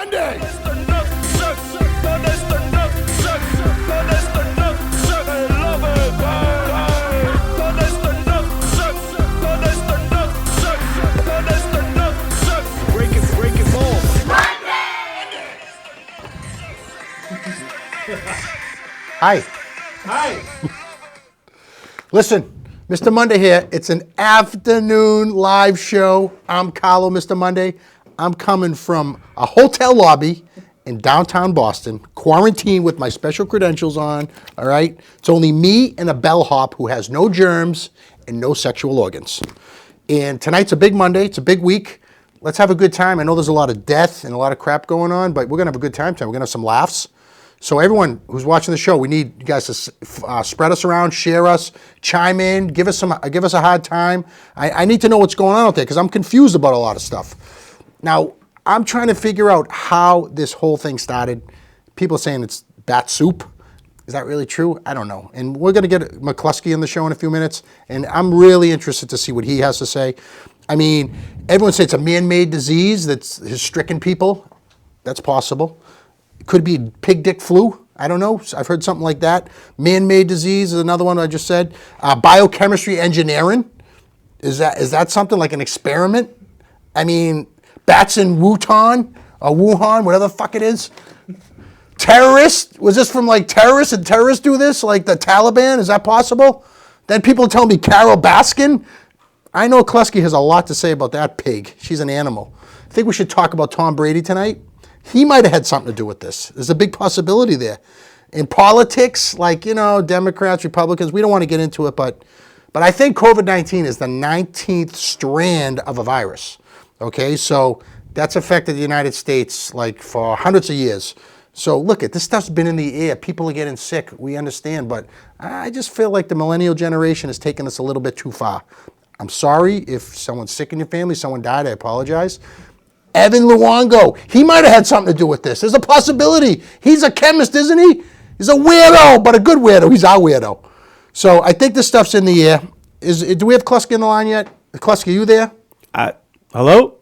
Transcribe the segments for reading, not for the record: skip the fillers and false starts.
Monday. Hi. Hi. Listen, Mr. Monday here. It's an afternoon live show. I'm Carlo, Mr. Monday. I'm coming from a hotel lobby in downtown Boston, quarantined with my special credentials on, all right? It's only me and a bellhop who has no germs and no sexual organs. And tonight's a big Monday. It's a big week. Let's have a good time. I know there's a lot of death and a lot of crap going on, but we're going to have a good time tonight. We're going to have some laughs. So everyone who's watching the show, we need you guys to spread us around, share us, chime in, give us a hard time. I need to know what's going on out there because I'm confused about a lot of stuff. Now, I'm trying to figure out how this whole thing started. People are saying it's bat soup. Is that really true? I don't know. And we're going to get McKlasky on the show in a few minutes, and I'm really interested to see what he has to say. I mean, everyone says it's a man-made disease that's has stricken people. That's possible. Could be pig dick flu. I don't know. I've heard something like that. Man-made disease is another one I just said. Biochemistry engineering. Is that something like an experiment? I mean, bats in Wuhan or Wuhan, whatever the fuck it is. Terrorists? Was this from like terrorists? Did terrorists do this? Like the Taliban? Is that possible? Then people tell me Carol Baskin. I know McKlasky has a lot to say about that pig. She's an animal. I think we should talk about Tom Brady tonight. He might have had something to do with this. There's a big possibility there. In politics, like, you know, Democrats, Republicans, we don't want to get into it, but I think COVID-19 is the 19th strand of a virus. Okay, so that's affected the United States like for hundreds of years. So look, this stuff's been in the air. People are getting sick. We understand, but I just feel like the millennial generation has taken this a little bit too far. I'm sorry if someone's sick in your family, someone died, I apologize. Evan Luongo, he might have had something to do with this. There's a possibility. He's a chemist, isn't he? He's a weirdo, but a good weirdo. He's our weirdo. So I think this stuff's in the air. Do we have McKlasky on the line yet? McKlasky, are you there? Hello?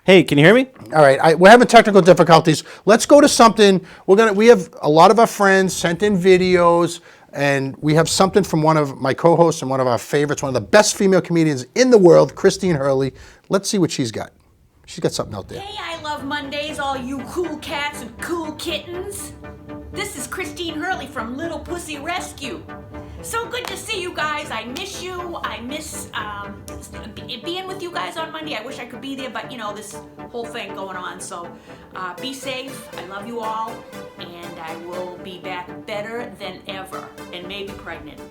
Hey, can you hear me? All right, we're having technical difficulties. Let's go to something. We have a lot of our friends sent in videos, and we have something from one of my co-hosts and one of our favorites, one of the best female comedians in the world, Christine Hurley. Let's see what she's got. She's got something out there. Hey, I love Mondays, all you cool cats and cool kittens. This is Christine Hurley from Little Pussy Rescue. So good to see you guys. I miss you. I miss being with you guys on Monday. I wish I could be there, but you know, this whole thing going on. So be safe. I love you all. And I will be back better than ever. And maybe pregnant.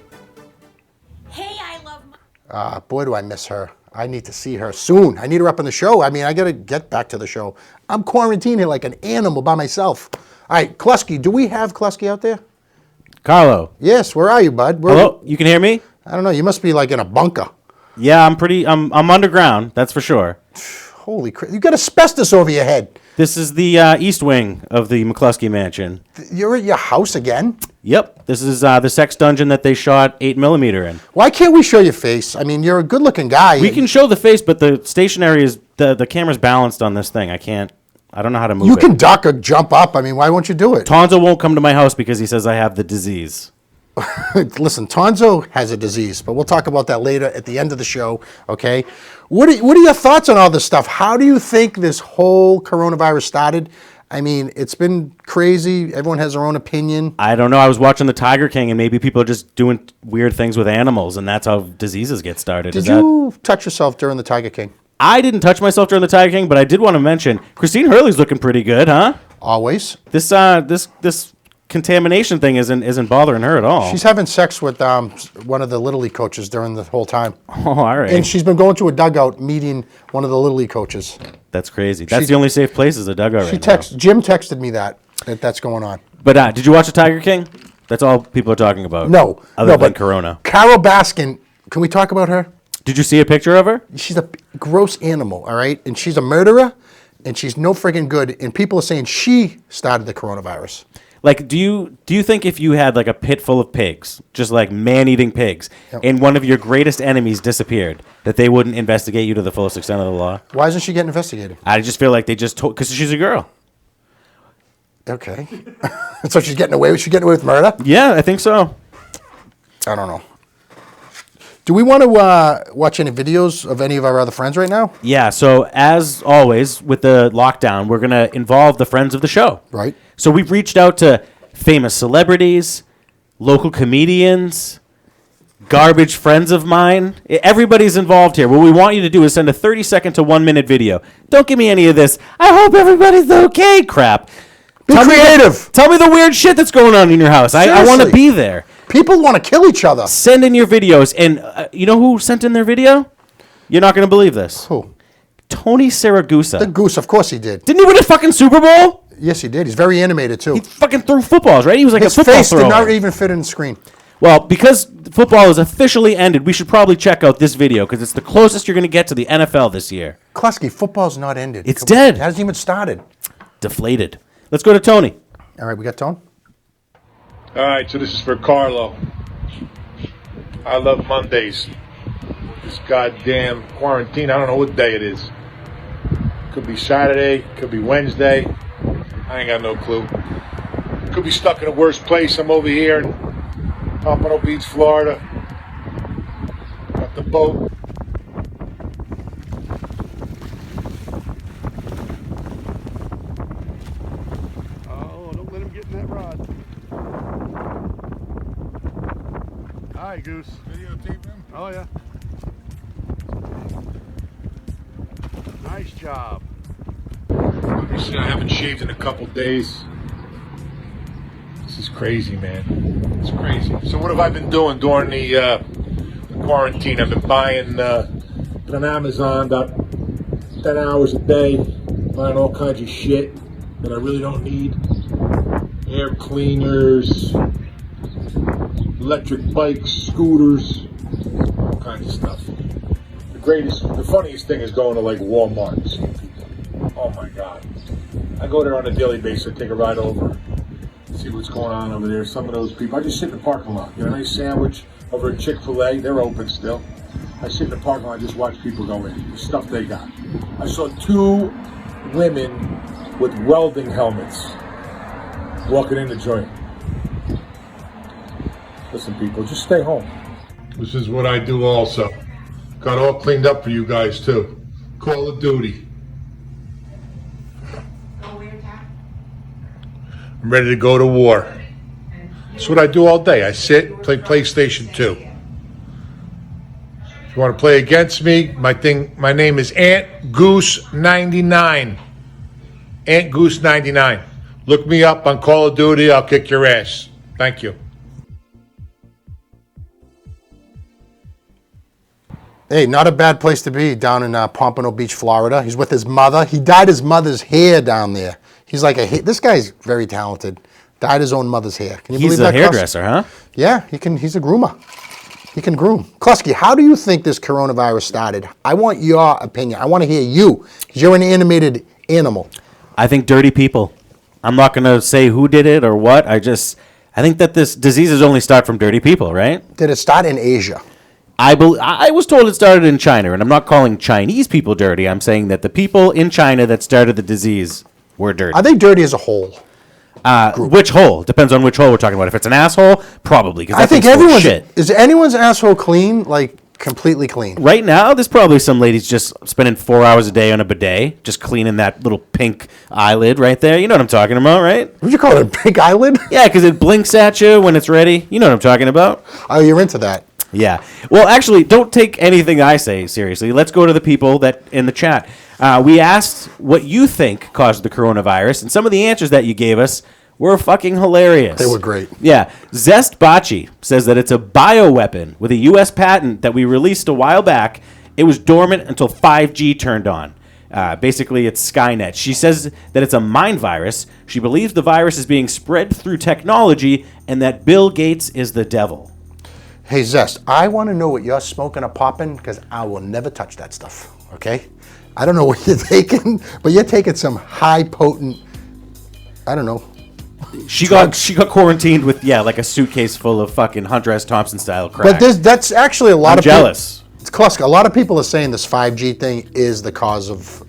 Hey, I love Boy, do I miss her. I need to see her soon. I need her up on the show. I mean, I got to get back to the show. I'm quarantined here like an animal by myself. All right, McKlasky, do we have McKlasky out there? Carlo. Yes, where are you, bud? Hello? You can hear me? I don't know. You must be like in a bunker. Yeah, I'm underground, that's for sure. Holy crap. You got asbestos over your head. This is the east wing of the McKlasky mansion. You're at your house again? Yep. This is the sex dungeon that they shot 8mm in. Why can't we show your face? I mean, you're a good-looking guy. We can show the face, but the stationary is the camera's balanced on this thing. I don't know how to move it. You can duck or jump up. I mean, why won't you do it? Tonzo won't come to my house because he says I have the disease. Listen, Tonzo has a disease, but we'll talk about that later at the end of the show, okay? What are your thoughts on all this stuff? How do you think this whole coronavirus started? I mean, it's been crazy. Everyone has their own opinion. I don't know. I was watching the Tiger King, and maybe people are just doing weird things with animals, and that's how diseases get started. Did you touch yourself during the Tiger King? I didn't touch myself during the Tiger King, but I did want to mention Christine Hurley's looking pretty good, huh? Always. This contamination thing isn't bothering her at all. She's having sex with one of the Little League coaches during the whole time. Oh, all right. And she's been going to a dugout meeting one of the Little League coaches. That's crazy. That's the only safe place is a dugout right now. Jim texted me that's going on. But did you watch the Tiger King? That's all people are talking about. No. Other than Corona. Carol Baskin, can we talk about her? Did you see a picture of her? She's a gross animal, all right? And she's a murderer, and she's no friggin' good. And people are saying she started the coronavirus. Like, do you think if you had like a pit full of pigs, just like man-eating pigs, and one of your greatest enemies disappeared, that they wouldn't investigate you to the fullest extent of the law? Why isn't she getting investigated? I just feel like they just told, because she's a girl. Okay. So she's getting away with murder? Yeah, I think so. I don't know. Do we want to watch any videos of any of our other friends right now? Yeah, so as always with the lockdown, we're going to involve the friends of the show. Right. So we've reached out to famous celebrities, local comedians, garbage friends of mine. Everybody's involved here. What we want you to do is send a 30-second to 1-minute video. Don't give me any of this, I hope everybody's okay crap. Be creative. Tell me the weird shit that's going on in your house. I want to be there. People want to kill each other. Send in your videos. And you know who sent in their video? You're not going to believe this. Who? Tony Saragusa. The Goose, of course he did. Didn't he win a fucking Super Bowl? Yes, he did. He's very animated, too. He fucking threw footballs, right? He was like His a football face thrower. did not even fit in the screen. Well, because football is officially ended, we should probably check out this video because it's the closest you're going to get to the NFL this year. McKlasky, football's not ended. It's dead. It hasn't even started. Deflated. Let's go to Tony. All right, we got Tone? All right, so this is for Carlo. I love Mondays. This goddamn quarantine, I don't know what day it is. Could be Saturday, could be Wednesday. I ain't got no clue. Could be stuck in a worse place. I'm over here in Pompano Beach, Florida. Got the boat. Oh, don't let him get in that rod. Hi, Goose. Videotape him? Oh, yeah. Nice job. Obviously, I haven't shaved in a couple days. This is crazy, man. It's crazy. So what have I been doing during the quarantine? I've been buying on Amazon about 10 hours a day, buying all kinds of shit that I really don't need. Air cleaners, electric bikes, scooters, all kinds of stuff. The funniest thing is going to like Walmart and seeing people. Oh my God. I go there on a daily basis. I take a ride over, see what's going on over there. Some of those people, I just sit in the parking lot, get a nice sandwich over at Chick-fil-A. They're open still. I sit in the parking lot, just watch people go in, the stuff they got. I saw 2 women with welding helmets walking in the joint. Listen, people, just stay home. This is what I do also. Got all cleaned up for you guys too. Call of Duty. I'm ready to go to war. That's what I do all day. I sit, play PlayStation 2. If you want to play against me, my name is Ant Goose 99. Ant Goose 99. Look me up on Call of Duty. I'll kick your ass. Thank you. Hey, not a bad place to be down in Pompano Beach, Florida. He's with his mother. He dyed his mother's hair down there. He's like this guy's very talented. Dyed his own mother's hair. Can you He's believe a that? hairdresser, huh? Yeah, he can. He's a groomer. He can groom. McKlasky, how do you think this coronavirus started? I want your opinion. I want to hear you, because you're an animated animal. I think dirty people. I'm not going to say who did it or what. I think that this disease has only started from dirty people, right? Did it start in Asia? I was told it started in China, and I'm not calling Chinese people dirty. I'm saying that the people in China that started the disease were dirty. Are they dirty as a whole? Which hole? Depends on which hole we're talking about. If it's an asshole, probably. I think everyone's. Is anyone's asshole clean? Like completely clean? Right now, there's probably some ladies just spending 4 hours a day on a bidet, just cleaning that little pink eyelid right there. You know what I'm talking about, right? Would you call it a pink eyelid? Yeah, because it blinks at you when it's ready. You know what I'm talking about? Oh, you're into that. Yeah. Well, actually, don't take anything I say seriously. Let's go to the people that in the chat. We asked what you think caused the coronavirus, and some of the answers that you gave us were fucking hilarious. They were great. Yeah. Zest Bocce says that it's a bioweapon with a U.S. patent that we released a while back. It was dormant until 5G turned on. Basically, it's Skynet. She says that it's a mind virus. She believes the virus is being spread through technology and that Bill Gates is the devil. Hey, Zest, I want to know what you're smoking or popping, because I will never touch that stuff, okay? I don't know what you're taking, but you're taking some high potent, I don't know. She got quarantined with, like a suitcase full of fucking Hunter S. Thompson style crack. But that's actually a lot I'm of jealous. It's jealous. A lot of people are saying this 5G thing is the cause of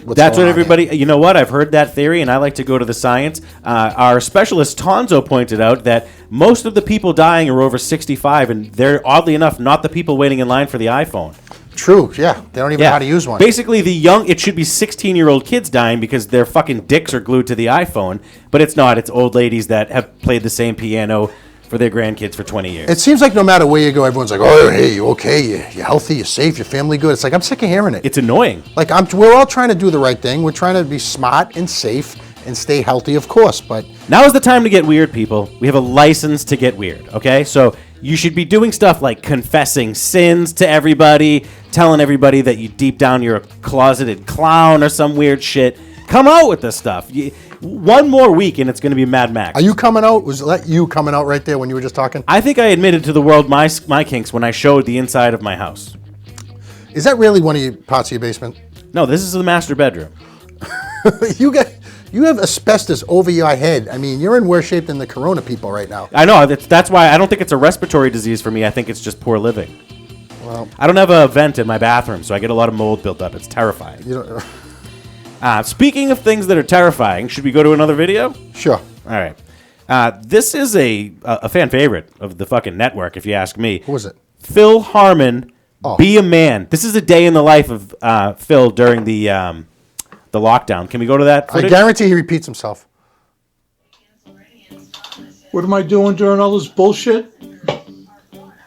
what's That's going what on here. everybody. You know what? I've heard that theory, and I like to go to the science. Our specialist Tonzo pointed out that most of the people dying are over 65, and they're oddly enough not the people waiting in line for the iPhone. True, yeah. They don't even know how to use one. Basically, it should be 16-year-old kids dying because their fucking dicks are glued to the iPhone, but it's not. It's old ladies that have played the same piano for their grandkids for 20 years. It seems like no matter where you go, everyone's like, oh, hey, you okay? You're healthy, you're safe, your family good. It's like, I'm sick of hearing it. It's annoying. Like, we're all trying to do the right thing. We're trying to be smart and safe and stay healthy, of course, but... Now is the time to get weird, people. We have a license to get weird, okay? So you should be doing stuff like confessing sins to everybody, telling everybody that you deep down you're a closeted clown or some weird shit. Come out with this stuff. One more week and it's going to be Mad Max. Are you coming out? Was that you coming out right there when you were just talking? I think I admitted to the world my kinks when I showed the inside of my house. Is that really one of your parts of your basement? No, this is the master bedroom. You have asbestos over your head. I mean, you're in worse shape than the corona people right now. I know. That's why I don't think it's a respiratory disease for me. I think it's just poor living. Well, I don't have a vent in my bathroom, so I get a lot of mold built up. It's terrifying. you don't... Speaking of things that are terrifying, should we go to another video? Sure. All right. This is a fan favorite of the fucking network, if you ask me. Who was it? Phil Harmon, Oh. Be a Man. This is a day in the life of Phil during the lockdown. Can we go to that I footage? guarantee he repeats himself. What am I doing during all this bullshit?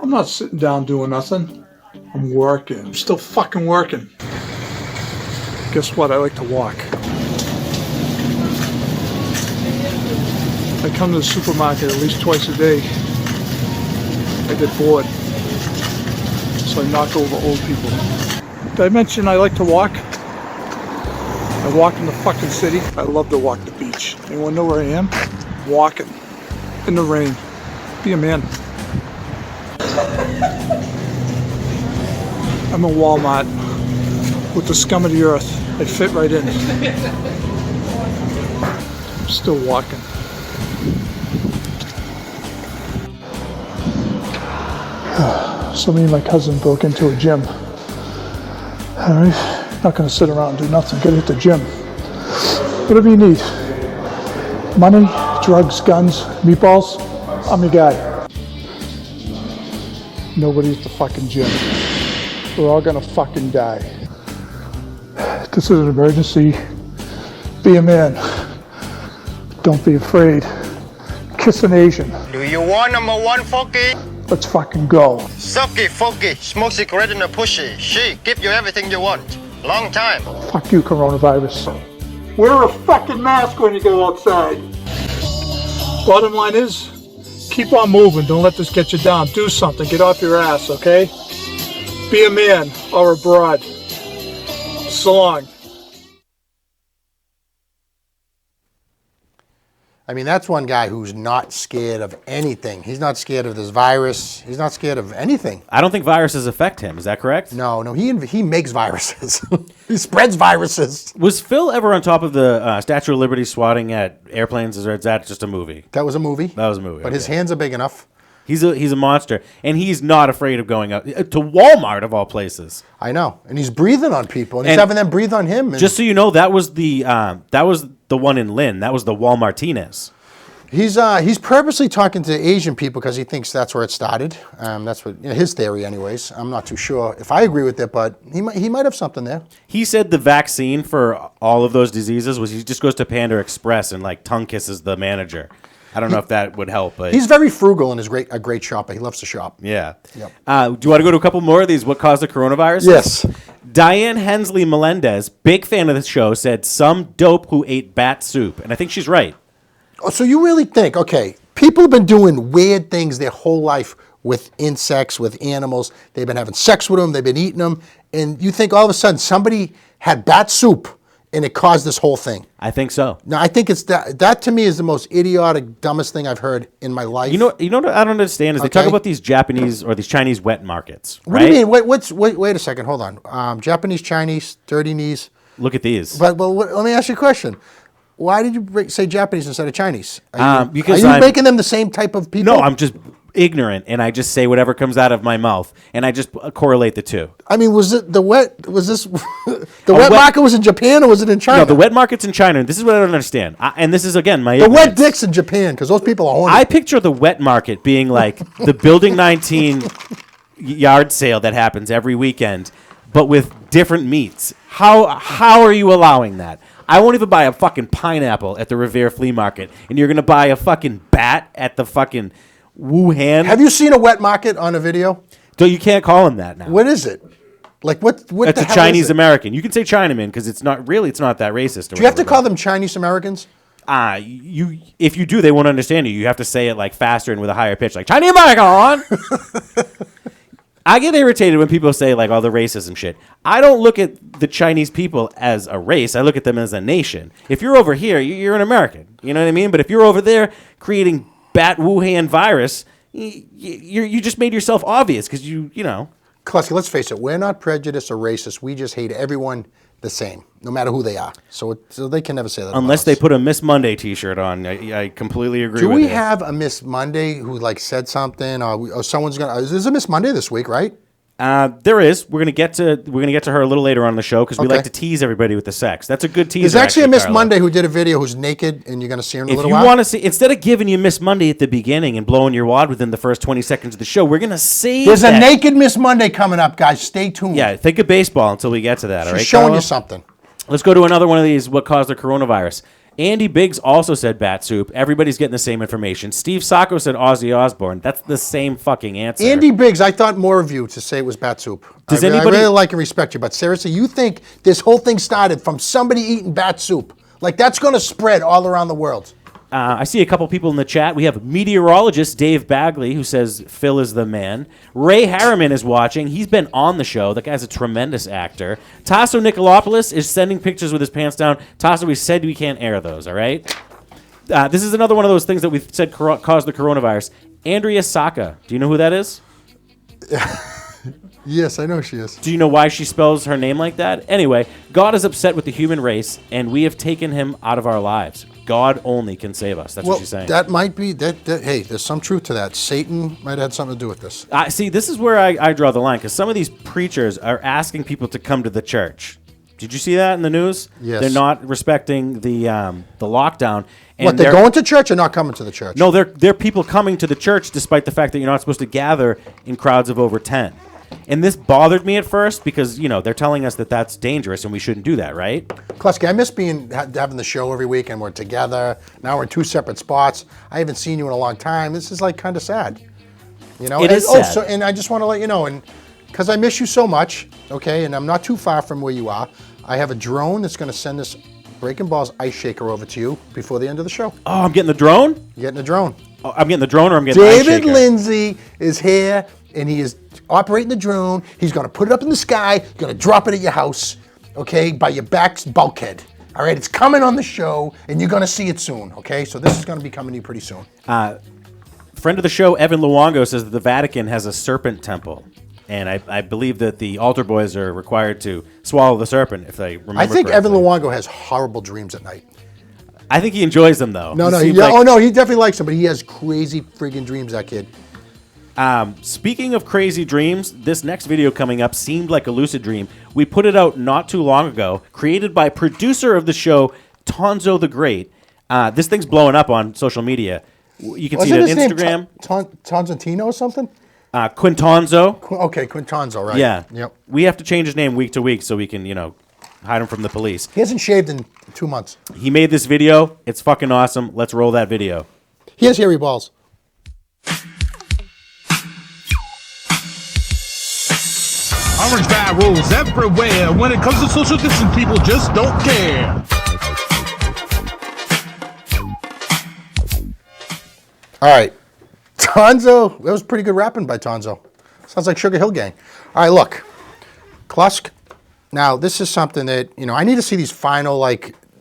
I'm not sitting down doing nothing. I'm working. I'm still fucking working. Guess what? I like to walk. I come to the supermarket at least twice a day. I get bored. So I knock over old people. Did I mention I like to walk? I walk in the fucking city. I love to walk the beach. Anyone know where I am? Walking. In the rain. Be a man. I'm in Walmart with the scum of the earth. I fit right in. I'm still walking. So me and my cousin broke into a gym. Alright, not gonna sit around and do nothing. Get at the gym. Whatever you need. Money, drugs, guns, meatballs. I'm your guy. Nobody's at the fucking gym. We're all gonna fucking die. This is an emergency. Be a man. Don't be afraid. Kiss an Asian. Do you want number one, Foggy? Let's fucking go. Suck it, Foggy. Smoke cigarette in the pushy. She give you everything you want. Long time. Fuck you, coronavirus. Wear a fucking mask when you go outside. Bottom line is, keep on moving. Don't let this get you down. Do something. Get off your ass, okay? Be a man or a broad. So long. I mean, that's one guy who's not scared of anything. He's not scared of this virus. He's not scared of anything. I don't think viruses affect him. Is that correct? No, he makes viruses. He spreads viruses. Was Phil ever on top of the Statue of Liberty swatting at airplanes, or is that just a movie? That was a movie. That was a movie. But his okay. hands are big enough. He's a monster, and he's not afraid of going out to Walmart of all places. I know, and he's breathing on people, and he's And having them breathe on him. And Just so you know, that was the one in Lynn. That was the Walmartinez. he's purposely talking to Asian people because he thinks that's where it started. That's what his theory, anyways. I'm not too sure if I agree with it, but he might have something there. He said the vaccine for all of those diseases was he just goes to Panda Express and like tongue kisses the manager. I don't know if that would help, but He's very frugal and is a great shopper. He loves to shop. yeah. Yep. Do you want to go to a couple more of these? What caused the coronavirus? Yes. Diane Hensley Melendez, big fan of the show, said some dope who ate bat soup, and I think she's right. Oh, so you really think, okay, people have been doing weird things their whole life with insects, with animals. They've been having sex with them. They've been eating them. And you think all of a sudden somebody had bat soup and it caused this whole thing. I think so. No, I think it's that to me is the most idiotic, dumbest thing I've heard in my life. You know what I don't understand is they talk Okay. about these Japanese or these Chinese wet markets. What do you mean? Wait a second. Hold on. Japanese, Chinese, dirty knees. Look at these. But let me ask you a question. Why did you say Japanese instead of Chinese? Because are you I'm- making them the same type of people? No, I'm just ignorant and I just say whatever comes out of my mouth and I just correlate the two. I mean, was this the wet market was in Japan or was it in China? No, the wet market's in China. And this is what I don't understand. And this is, again, my the ignorance. wet dick's in Japan because those people are horny. I picture the wet market being like the Building 19 yard sale that happens every weekend, but with different meats. How are you allowing that? I won't even buy a fucking pineapple at the Revere Flea Market, and you're going to buy a fucking bat at the fucking Wuhan. Have you seen a wet market on a video? So you can't call him that now. What is it? Like what? That's the a hell Chinese is it? American. You can say Chinaman because it's not that racist. Or Do you have to whatever, call them Chinese Americans? if you do, they won't understand you. You have to say it like faster and with a higher pitch, like Chinese American. I get irritated when people say like all the racism shit. I don't look at the Chinese people as a race. I look at them as a nation. If you're over here, you're an American. You know what I mean? But if you're over there creating bat Wuhan virus, you just made yourself obvious because you know. McKlasky, let's face it, we're not prejudiced or racist. We just hate everyone the same, no matter who they are. So they can never say that. Unless they put a Miss Monday T-shirt on. I completely agree Do with we you. have a Miss Monday who like said something, or someone's gonna? There's a Miss Monday this week, right? There is. We're gonna get to her a little later on in the show because we Okay. like to tease everybody with the sex. That's a good teaser. There's actually a Miss Carla. Monday who did a video who's naked, and you're gonna see her in a If little you while. want to see, instead of giving you Miss Monday at the beginning and blowing your wad within the first 20 seconds of the show, we're gonna save. There's that. a naked Miss Monday coming up, guys. Stay tuned. Yeah, think of baseball until we get to that. she's all right, showing Carla? you something. Let's go to another one of these. What caused the coronavirus? Andy Biggs also said bat soup. Everybody's getting the same information. Steve Sacco said Ozzy Osbourne. That's the same fucking answer. Andy Biggs, I thought more of you to say it was bat soup. Does I anybody- really like and respect you, but seriously, you think this whole thing started from somebody eating bat soup? Like that's going to spread all around the world. I see a couple people in the chat. We have meteorologist Dave Bagley who says Phil is the man. Ray Harriman is watching. He's been on the show. That guy's a tremendous actor. Tasso Nicolopoulos is sending pictures with his pants down. Tasso, we said we can't air those, all right? This is another one of those things that we said caused the coronavirus. Andrea Saka. Do you know who that is? Yes, I know she is. Do you know why she spells her name like that? Anyway, God is upset with the human race, and we have taken him out of our lives. God only can save us. That's Well, what she's saying. that might be that. Hey, there's some truth to that. Satan might have had something to do with this. See, this is where I draw the line, because some of these preachers are asking people to come to the church. Did you see that in the news? Yes. They're not respecting the lockdown. And What, they're going to church or not coming to the church? No, they're people coming to the church despite the fact that you're not supposed to gather in crowds of over 10. And this bothered me at first because, they're telling us that that's dangerous and we shouldn't do that, right? Klasky, I miss having the show every week and we're together. Now we're in two separate spots. I haven't seen you in a long time. This is like kind of sad. It is sad. And I just want to let you know, and because I miss you so much, okay, and I'm not too far from where you are, I have a drone that's going to send this Breaking Balls ice shaker over to you before the end of the show. Oh, I'm getting the drone? You're getting a drone. Oh, I'm getting the drone or I'm getting the ice David shaker? Lindsay is here, and he is operating the drone. He's going to put it up in the sky, going to drop it at your house, okay, by your back bulkhead. All right, it's coming on the show, and you're going to see it soon, okay? So this is going to be coming to you pretty soon. Friend of the show, Evan Luongo, says that the Vatican has a serpent temple. And I believe that the altar boys are required to swallow the serpent, if I remember I think correctly. Evan Luongo has horrible dreams at night. I think he enjoys them, though. No, He he seems like- he definitely likes them, but he has crazy friggin' dreams, that kid. Speaking of crazy dreams, this next video coming up seemed like a lucid dream. We put it out not too long ago, created by producer of the show, Tonzo the Great. This thing's blowing up on social media. You can see it on his name Instagram. Tonzantino or something? Quintonzo. Okay, Quintonzo, right. Yeah. Yep. We have to change his name week to week so we can, hide him from the police. He hasn't shaved in 2 months. He made this video. It's fucking awesome. Let's roll that video. He has hairy balls. Orange bag rules everywhere. When it comes to social distance, people just don't care. All right. Tonzo, that was pretty good rapping by Tonzo. Sounds like Sugar Hill Gang. All right, look. Klusk. Now, this is something that, I need to see these final,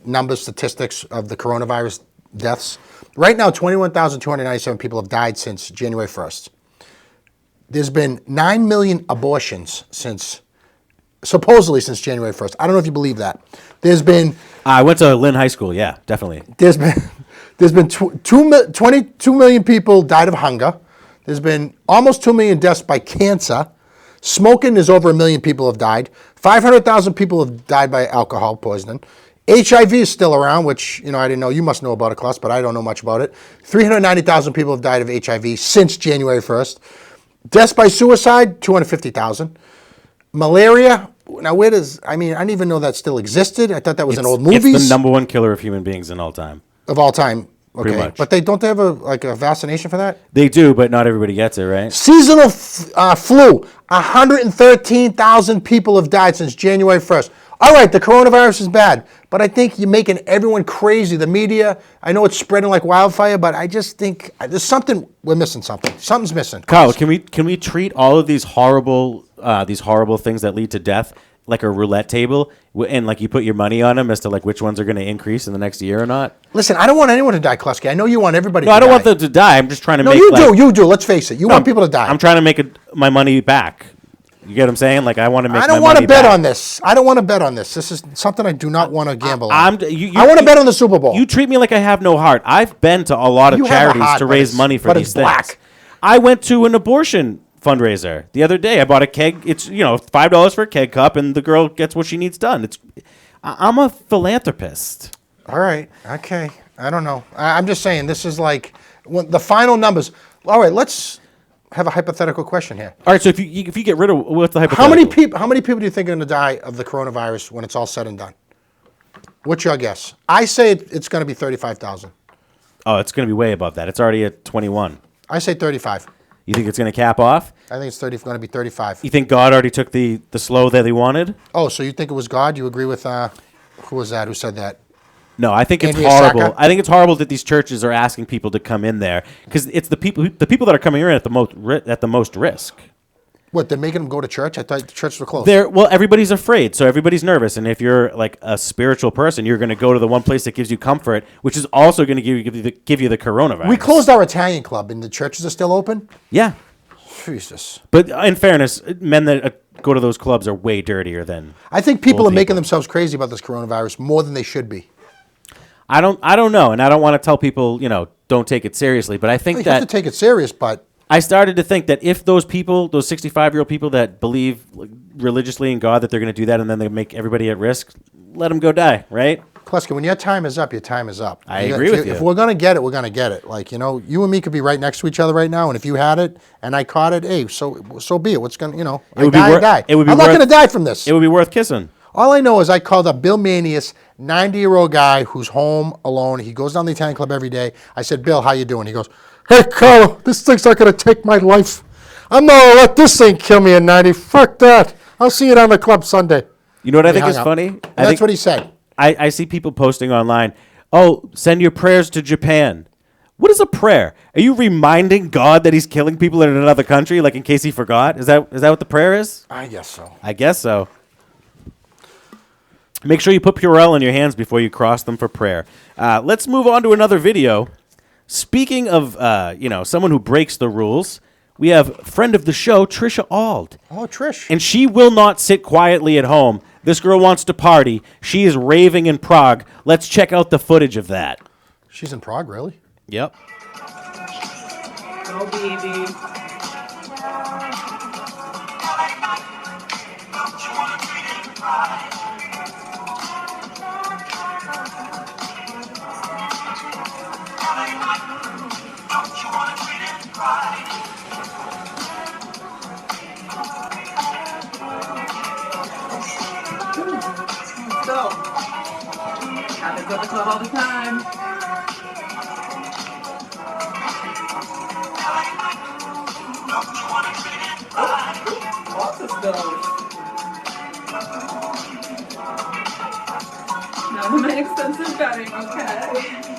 numbers, statistics of the coronavirus deaths. Right now, 21,297 people have died since January 1st. There's been 9 million abortions supposedly since January 1st. I don't know if you believe that. There's been... I went to Lynn High School, yeah, definitely. There's been 22 million people died of hunger. There's been almost 2 million deaths by cancer. Smoking is over 1 million people have died. 500,000 people have died by alcohol poisoning. HIV is still around, which, I didn't know. You must know about it, Klaus, but I don't know much about it. 390,000 people have died of HIV since January 1st. Deaths by suicide, 250,000. Malaria, now where does, I didn't even know that still existed. I thought that was an old movie. It's the #1 killer of human beings in all time. Of all time. Okay. Pretty much. But don't they have a vaccination for that? They do, but not everybody gets it, right? Seasonal flu, 113,000 people have died since January 1st. All right, the coronavirus is bad, but I think you're making everyone crazy. The media, I know it's spreading like wildfire, but I just think there's something, we're missing something. Something's missing. Kyle, can we treat all of these horrible things that lead to death like a roulette table, and like you put your money on them as to like which ones are going to increase in the next year or not? Listen, I don't want anyone to die, McKlasky. I know you want everybody to die. No, I don't want them to die. I'm just trying to make... No, you do. Let's face it. You want people to die. I'm trying to make my money back. You get what I'm saying? Like, I want to make my money back. I don't want to bet on this. I don't want to bet on this. This is something I do not want to gamble on. I want to bet on the Super Bowl. You treat me like I have no heart. I've been to a lot of charities to raise money for these things. I went to an abortion fundraiser the other day. I bought a keg. It's $5 for a keg cup, and the girl gets what she needs done. I'm a philanthropist. All right. Okay. I don't know. I'm just saying this is like the final numbers. All right. Let's have a hypothetical question here. All right. So if you get rid of what's the hypothetical? How many people do you think are going to die of the coronavirus when it's all said and done? What's your guess? I say it's going to be 35,000. Oh, it's going to be way above that. It's already at 21. I say 35. You think it's going to cap off? I think it's going to be 35. You think God already took the slow that he wanted? Oh, so you think it was God? You agree with who was that? Who said that? No, I think it's Andrea horrible. Sacca? I think it's horrible that these churches are asking people to come in there because it's the people that are coming in at the most risk. What, they're making them go to church? I thought the churches were closed. Well, everybody's afraid, so everybody's nervous. And if you're like a spiritual person, you're going to go to the one place that gives you comfort, which is also going to give you the coronavirus. We closed our Italian club, and the churches are still open? Yeah. Jesus. But in fairness, men that go to those clubs are way dirtier than... I think people are making themselves crazy about this coronavirus more than they should be. I don't know, and I don't want to tell people, don't take it seriously, but I think You have to take it serious, but... I started to think that if those people, those 65-year-old people that believe religiously in God, that they're going to do that and then they make everybody at risk, let them go die, right? Kleska, when your time is up, your time is up. I agree with you. If we're going to get it, we're going to get it. Like, you and me could be right next to each other right now, and if you had it and I caught it, hey, so be it. What's going to, I die. I'm not going to die from this. It would be worth kissing. All I know is I called up Bill Manius, 90-year-old guy who's home alone. He goes down to the Italian club every day. I said, Bill, how you doing? He goes, hey, Carl, this thing's not going to take my life. I'm not going to let this thing kill me at 90. Fuck that. I'll see you down the club Sunday. You know what I think is funny? That's what he said. I see people posting online, oh, send your prayers to Japan. What is a prayer? Are you reminding God that he's killing people in another country, like in case he forgot? Is that what the prayer is? I guess so. I guess so. Make sure you put Purell in your hands before you cross them for prayer. Let's move on to another video. Speaking of, someone who breaks the rules, we have friend of the show, Trisha Auld. Oh, Trish. And she will not sit quietly at home. This girl wants to party. She is raving in Prague. Let's check out the footage of that. She's in Prague, really? Yep. Oh, baby. So, happens at the club all the time. Lots of stuff. Now my expensive bedding, okay?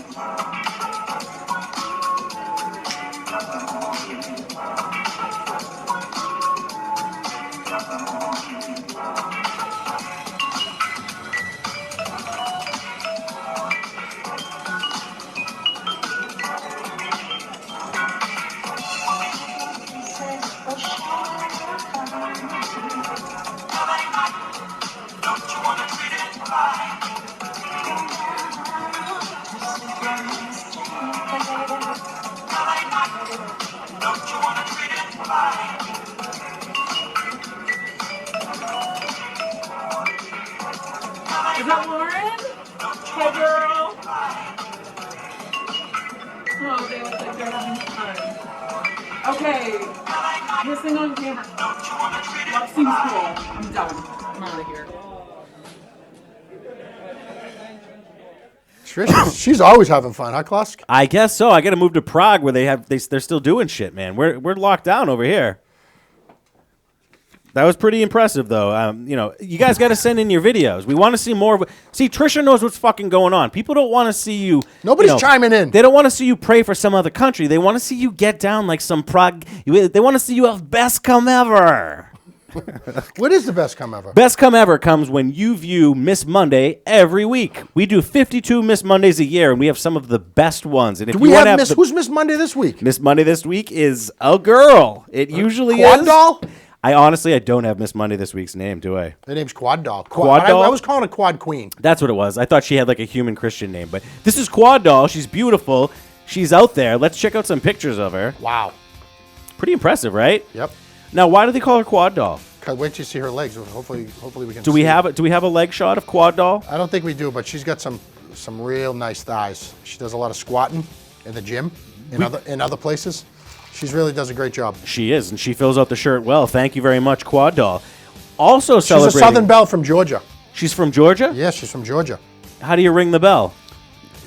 that Lauren? Hey, girl. Oh, they look like they're having fun. Okay. This thing on camera. Love seems cool. I'm done. I'm out of here. Trish, she's always having fun, huh, Klask? I guess so. I got to move to Prague where they're still doing shit, man. We're locked down over here. That was pretty impressive, though. You guys got to send in your videos. We want to see more. See, Trisha knows what's fucking going on. People don't want to see you. Nobody's chiming in. They don't want to see you pray for some other country. They want to see you get down like some Prague. They want to see you have best come ever. What is the best come ever? Best come ever comes when you view Miss Monday every week. We do 52 Miss Mondays a year, and we have some of the best ones. And if Do we you have have Miss? Who's Miss Monday this week? Miss Monday this week is a girl. It usually Quad is. Doll? I honestly don't have Miss Monday this week's name, do I? Her name's Quad Doll. Quad Doll? I was calling her Quad Queen. That's what it was. I thought she had like a human Christian name, but this is Quad Doll. She's beautiful. She's out there. Let's check out some pictures of her. Wow. Pretty impressive, right? Yep. Now, why do they call her Quad Doll? Wait till you see her legs. Hopefully we can. Do we see have a leg shot of Quad Doll? I don't think we do, but she's got some real nice thighs. She does a lot of squatting in the gym, in other places. She really does a great job. She is, and she fills out the shirt well. Thank you very much, Quad Doll. Also celebrating. She's a Southern Belle from Georgia. She's from Georgia? Yes, she's from Georgia. How do you ring the bell?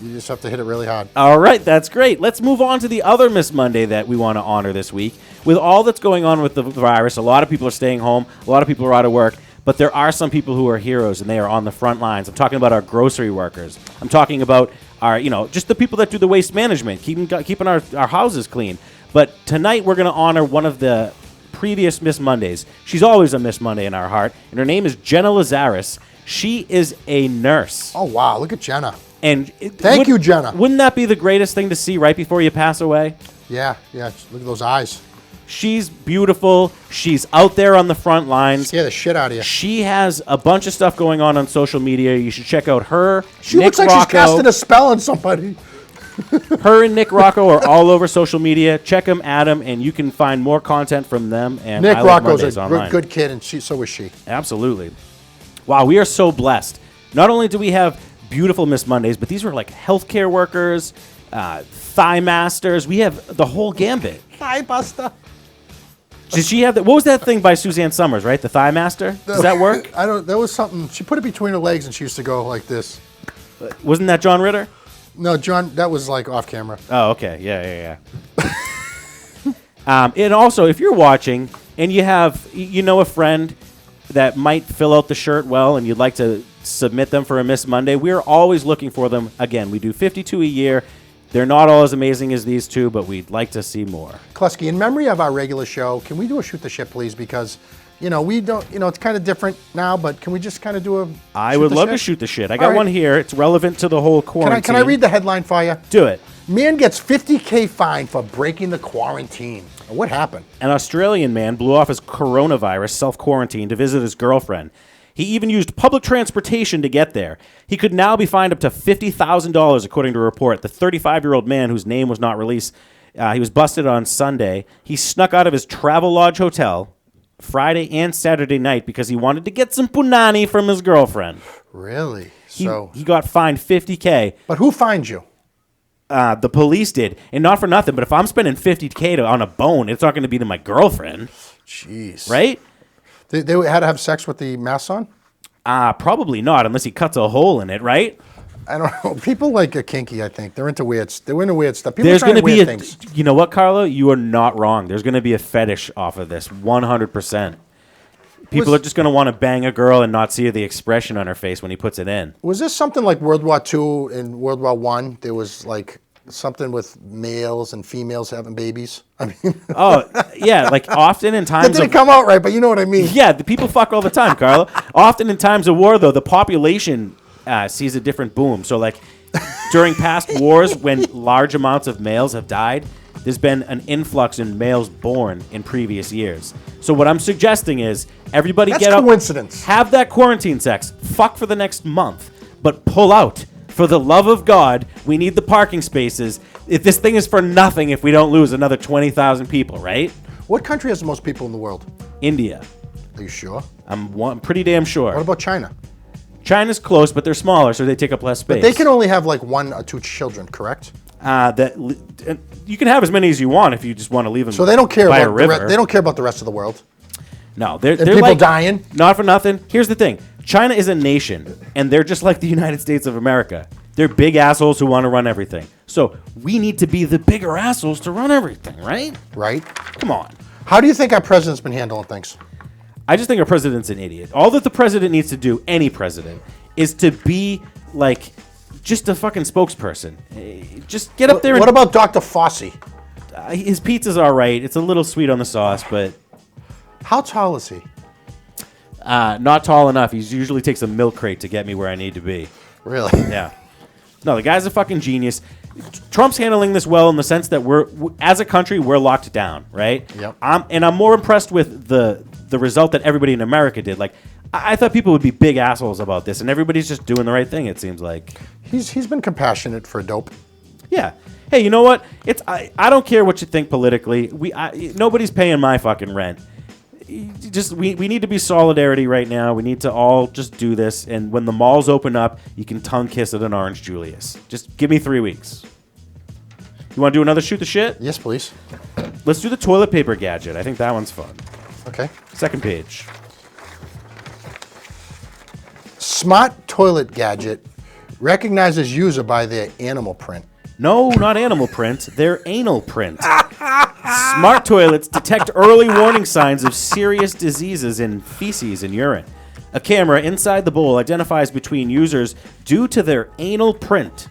You just have to hit it really hard. All right, that's great. Let's move on to the other Miss Monday that we want to honor this week. With all that's going on with the virus, a lot of people are staying home, a lot of people are out of work, but there are some people who are heroes, and they are on the front lines. I'm talking about our grocery workers. I'm talking about our, just the people that do the waste management, keeping our houses clean. But tonight we're going to honor one of the previous Miss Mondays. She's always a Miss Monday in our heart, and her name is Jenna Lazaris. She is a nurse. Oh, wow. Look at Jenna. And Thank you, Jenna. Wouldn't that be the greatest thing to see right before you pass away? Yeah. Look at those eyes. She's beautiful. She's out there on the front lines. Scare the shit out of you. She has a bunch of stuff going on social media. You should check out her. She Nick looks like Rocco. she's casting a spell on somebody. Her and Nick Rocco are all over social media. Check them, add them, and you can find more content from them. And Nick I Love Rocco's Mondays a online. good kid, and so is she. Absolutely. Wow, we are so blessed. Not only do we have beautiful Miss Mondays, but these were like healthcare workers, thigh masters. We have the whole gambit. Hi, Buster. Did she have that? What was that thing by Suzanne Summers, right? The thigh master? Does that work? I don't. There was something. She put it between her legs, and she used to go like this. Wasn't that John Ritter? No, John. That was like off camera. Oh, okay. Yeah. And also, if you're watching and you have, a friend that might fill out the shirt well and you'd like to submit them for a Miss Monday, we're always looking for them. Again, we do 52 a year. They're not all as amazing as these two, but we'd like to see more. Klasky, in memory of our regular show, can we do a shoot the shit, please? Because, we don't, it's kind of different now, but can we just kind of do a I would love to shoot the shit. I got All right. one here. It's relevant to the whole quarantine. Can I read the headline for you? Do it. Man gets $50K fine for breaking the quarantine. What happened? An Australian man blew off his coronavirus self-quarantine to visit his girlfriend. He even used public transportation to get there. He could now be fined up to $50,000, according to a report. The 35-year-old man, whose name was not released, he was busted on Sunday. He snuck out of his Travelodge hotel Friday and Saturday night because he wanted to get some punani from his girlfriend. Really? He got fined $50K. But who fined you? The police did. And not for nothing, but if I'm spending $50K on a bone, it's not going to be to my girlfriend. Jeez. Right? They had to have sex with the mask on? Probably not, unless he cuts a hole in it, right? I don't know. People like a kinky, I think. They're into weird stuff. People There's going to be weird things. You know what, Carlo? You are not wrong. There's going to be a fetish off of this, 100%. People are just going to want to bang a girl and not see the expression on her face when he puts it in. Was this something like World War II and World War I? There was like something with males and females having babies. I mean, Oh, yeah, like often in that times didn't of... come out right, but you know what I mean. Yeah, the people fuck all the time, Carlo. Often in times of war, though, the population sees a different boom. So, like, during past wars, when large amounts of males have died, there's been an influx in males born in previous years. So what I'm suggesting is everybody That's get up, coincidence. have that quarantine sex, fuck for the next month, but pull out. For the love of God, we need the parking spaces. If this thing is for nothing if we don't lose another 20,000 people, right? What country has the most people in the world? India. Are you sure? I'm pretty damn sure. What about China? China's close, but they're smaller, so they take up less space. But they can only have like 1 or 2 children, correct? You can have as many as you want if you just want to leave them. So they don't care by about a river. they don't care about the rest of the world. No, they're people like, dying? Not for nothing. Here's the thing: China is a nation, and they're just like the United States of America. They're big assholes who want to run everything. So we need to be the bigger assholes to run everything, right? Right. Come on. How do you think our president's been handling things? I just think our president's an idiot. All that the president needs to do, any president, is to be like just a fucking spokesperson. Just get up there. What about Dr. Fossey? His pizza's all right. It's a little sweet on the sauce, but how tall is he? Not tall enough. He usually takes a milk crate to get me where I need to be. Really? Yeah. No, the guy's a fucking genius. Trump's handling this well in the sense that as a country, we're locked down, right? Yep. I'm more impressed with the result that everybody in America did. Like, I thought people would be big assholes about this, and everybody's just doing the right thing, it seems like. He's been compassionate for dope. Yeah. Hey, you know what? I don't care what you think politically. Nobody's paying my fucking rent. We need to be solidarity right now. We need to all just do this. And when the malls open up, you can tongue kiss at an Orange Julius. Just give me 3 weeks. You want to do another shoot the shit? Yes, please. Let's do the toilet paper gadget. I think that one's fun. Okay. Second page. Smart toilet gadget recognizes user by their animal print. No, not animal print. They're anal print. Smart toilets detect early warning signs of serious diseases in feces and urine. A camera inside the bowl identifies between users due to their anal print.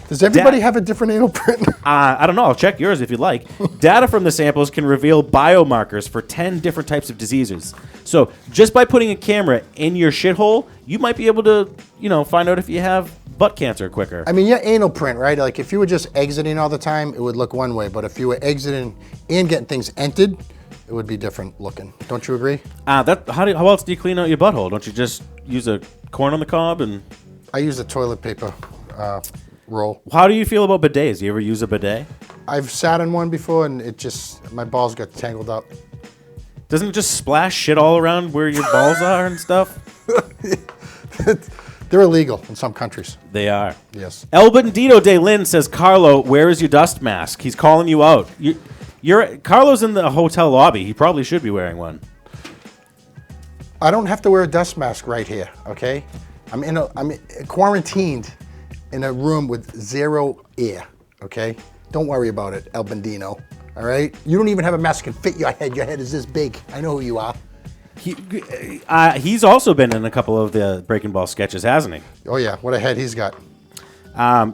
Does everybody have a different anal print? I don't know. I'll check yours if you'd like. Data from the samples can reveal biomarkers for 10 different types of diseases. So just by putting a camera in your shithole, you might be able to, find out if you have butt cancer quicker. I mean, your anal print, right? Like if you were just exiting all the time, it would look one way. But if you were exiting and getting things entered, it would be different looking. Don't you agree? How else do you clean out your butthole? Don't you just use a corn on the cob and? I use a toilet paper roll. How do you feel about bidets? You ever use a bidet? I've sat in one before, and my balls got tangled up. Doesn't it just splash shit all around where your balls are and stuff? They're illegal in some countries. They are. Yes. El Bandito de Lin says, Carlo, where is your dust mask? He's calling you out. Carlo's in the hotel lobby. He probably should be wearing one. I don't have to wear a dust mask right here, okay? I'm quarantined in a room with 0 air, okay? Don't worry about it, El Bandino, all right? You don't even have a mask that can fit your head. Your head is this big. I know who you are. He's also been in a couple of the Breaking Ball sketches, hasn't he? Oh, yeah. What a head he's got.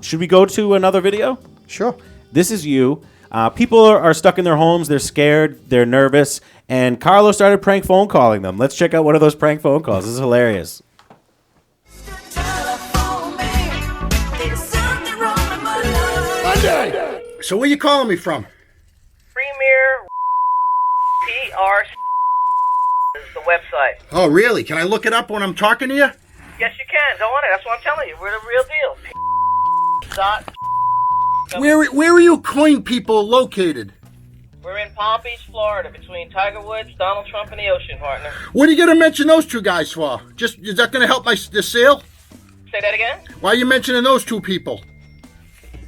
Should we go to another video? Sure. This is you. People are stuck in their homes. They're scared. They're nervous. And Carlo started prank phone calling them. Let's check out one of those prank phone calls. This is hilarious. Monday! So where you calling me from? Premier PR is the website. Oh, really? Can I look it up when I'm talking to you? Yes, you can. Go on it. That's what I'm telling you. We're the real deal. Where are you coin people located? We're in Palm Beach, Florida, between Tiger Woods, Donald Trump, and the ocean, partner. What are you going to mention those two guys for? Is that going to help the sale? Say that again? Why are you mentioning those two people?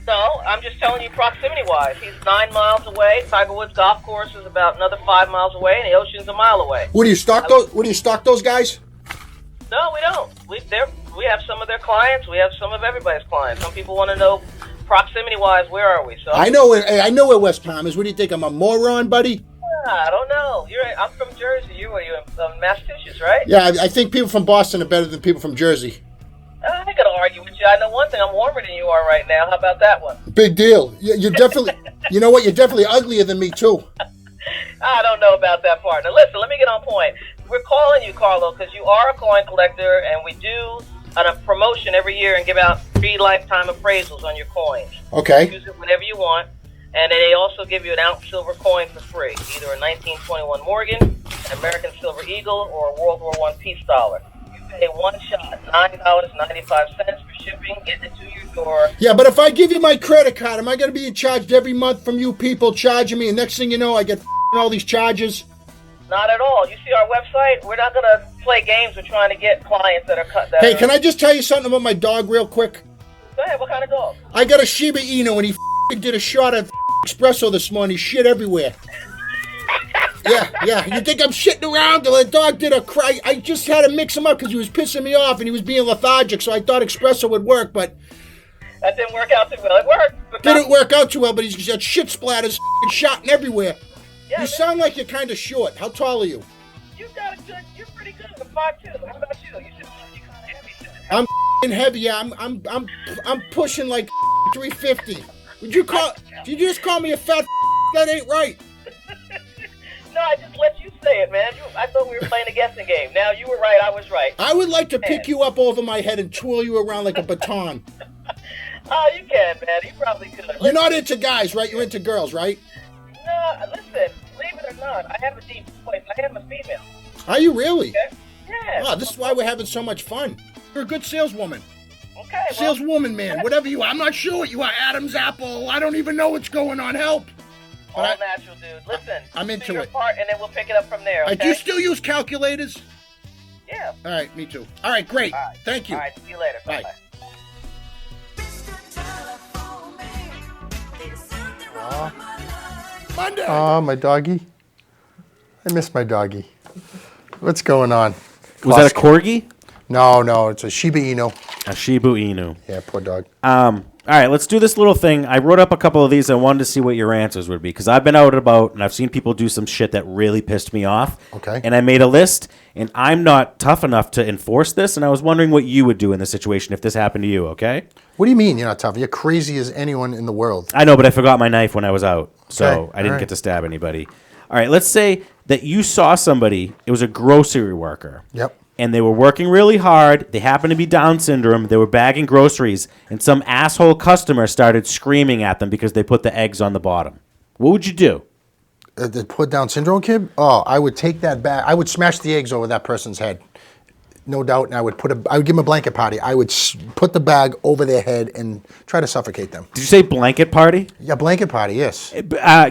No, I'm just telling you proximity-wise. He's 9 miles away. Tiger Woods Golf Course is about another 5 miles away, and the ocean's a mile away. What do you stock those? What do you stock those guys? No, we don't. We have some of their clients. We have some of everybody's clients. Some people want to know proximity-wise, where are we? So I know where West Palm is. What do you think? I'm a moron, buddy? I don't know. I'm from Jersey. You are in Massachusetts, right? Yeah, I think people from Boston are better than people from Jersey. I ain't gonna argue with you. I know one thing. I'm warmer than you are right now. How about that one? Big deal. You're definitely. You know what? You're definitely uglier than me too. I don't know about that part. Now listen, let me get on point. We're calling you, Carlo, because you are a coin collector, and we do a promotion every year and give out free lifetime appraisals on your coins. Okay. Use it whenever you want, and then they also give you an ounce silver coin for free, either a 1921 Morgan, an American Silver Eagle, or a World War I peace dollar. You pay one shot, $9.95 for shipping, getting it to your door. Yeah, but if I give you my credit card, am I going to be charged every month from you people charging me, and next thing you know, I get all these charges? Not at all. You see our website? We're not going to play games with trying to get clients that are cut. That Hey, are, can I just tell you something about my dog real quick? Go ahead. What kind of dog? I got a Shiba Inu, and he did a shot of espresso this morning. He shit everywhere. Yeah. You think I'm shitting around? The dog did a cry. I just had to mix him up because he was pissing me off and he was being lethargic, so I thought espresso would work, but That didn't work out too well. It worked. didn't work out too well, but he's got shit splatters shotting everywhere. Yeah, You sound like you're kind of short. How tall are you? You got a good. You're pretty good. I'm 5'2". How about you? You should be kind of heavy. I'm heavy. Yeah, I'm pushing like 350. Did you just call me a fat? That ain't right. No, I just let you say it, man. I thought we were playing a guessing game. Now you were right. I was right. I would like to pick you up over my head and twirl you around like a baton. Oh, you can, man. You probably could. You're not into guys, right? You're into girls, right? No, listen. Believe it or not, I have a deep voice. I am a female. Are you really? Okay? Yeah. Oh, this is why we're having so much fun. You're a good saleswoman. Okay. Well, Saleswoman, man. Whatever you are. I'm not sure what you are. Adam's apple. I don't even know what's going on. Help. all natural, dude. Listen. I'm do into your it. part, and then we'll pick it up from there. Okay? Do you still use calculators? Yeah. All right, me too. All right, great. All right. Thank you. All right. See you later. Bye. Bye. Monday. Oh, my doggy. I miss my doggy. What's going on? Was that a corgi? No, it's a Shiba Inu. A Shiba Inu. Yeah, poor dog. All right, let's do this little thing. I wrote up a couple of these. I wanted to see what your answers would be because I've been out and about and I've seen people do some shit that really pissed me off. Okay. And I made a list, and I'm not tough enough to enforce this, and I was wondering what you would do in this situation if this happened to you, okay? What do you mean you're not tough? You're crazy as anyone in the world. I know, but I forgot my knife when I was out, so Okay, I didn't all right. get to stab anybody. All right, let's say that you saw somebody, it was a grocery worker. Yep. And they were working really hard. They happened to be Down syndrome. They were bagging groceries, and some asshole customer started screaming at them because they put the eggs on the bottom. What would you do? The put Down syndrome kid? Oh, I would take that bag. I would smash the eggs over that person's head. No doubt, and I would give them a blanket party. I would put the bag over their head and try to suffocate them. Did you say blanket party? Yeah, blanket party, yes.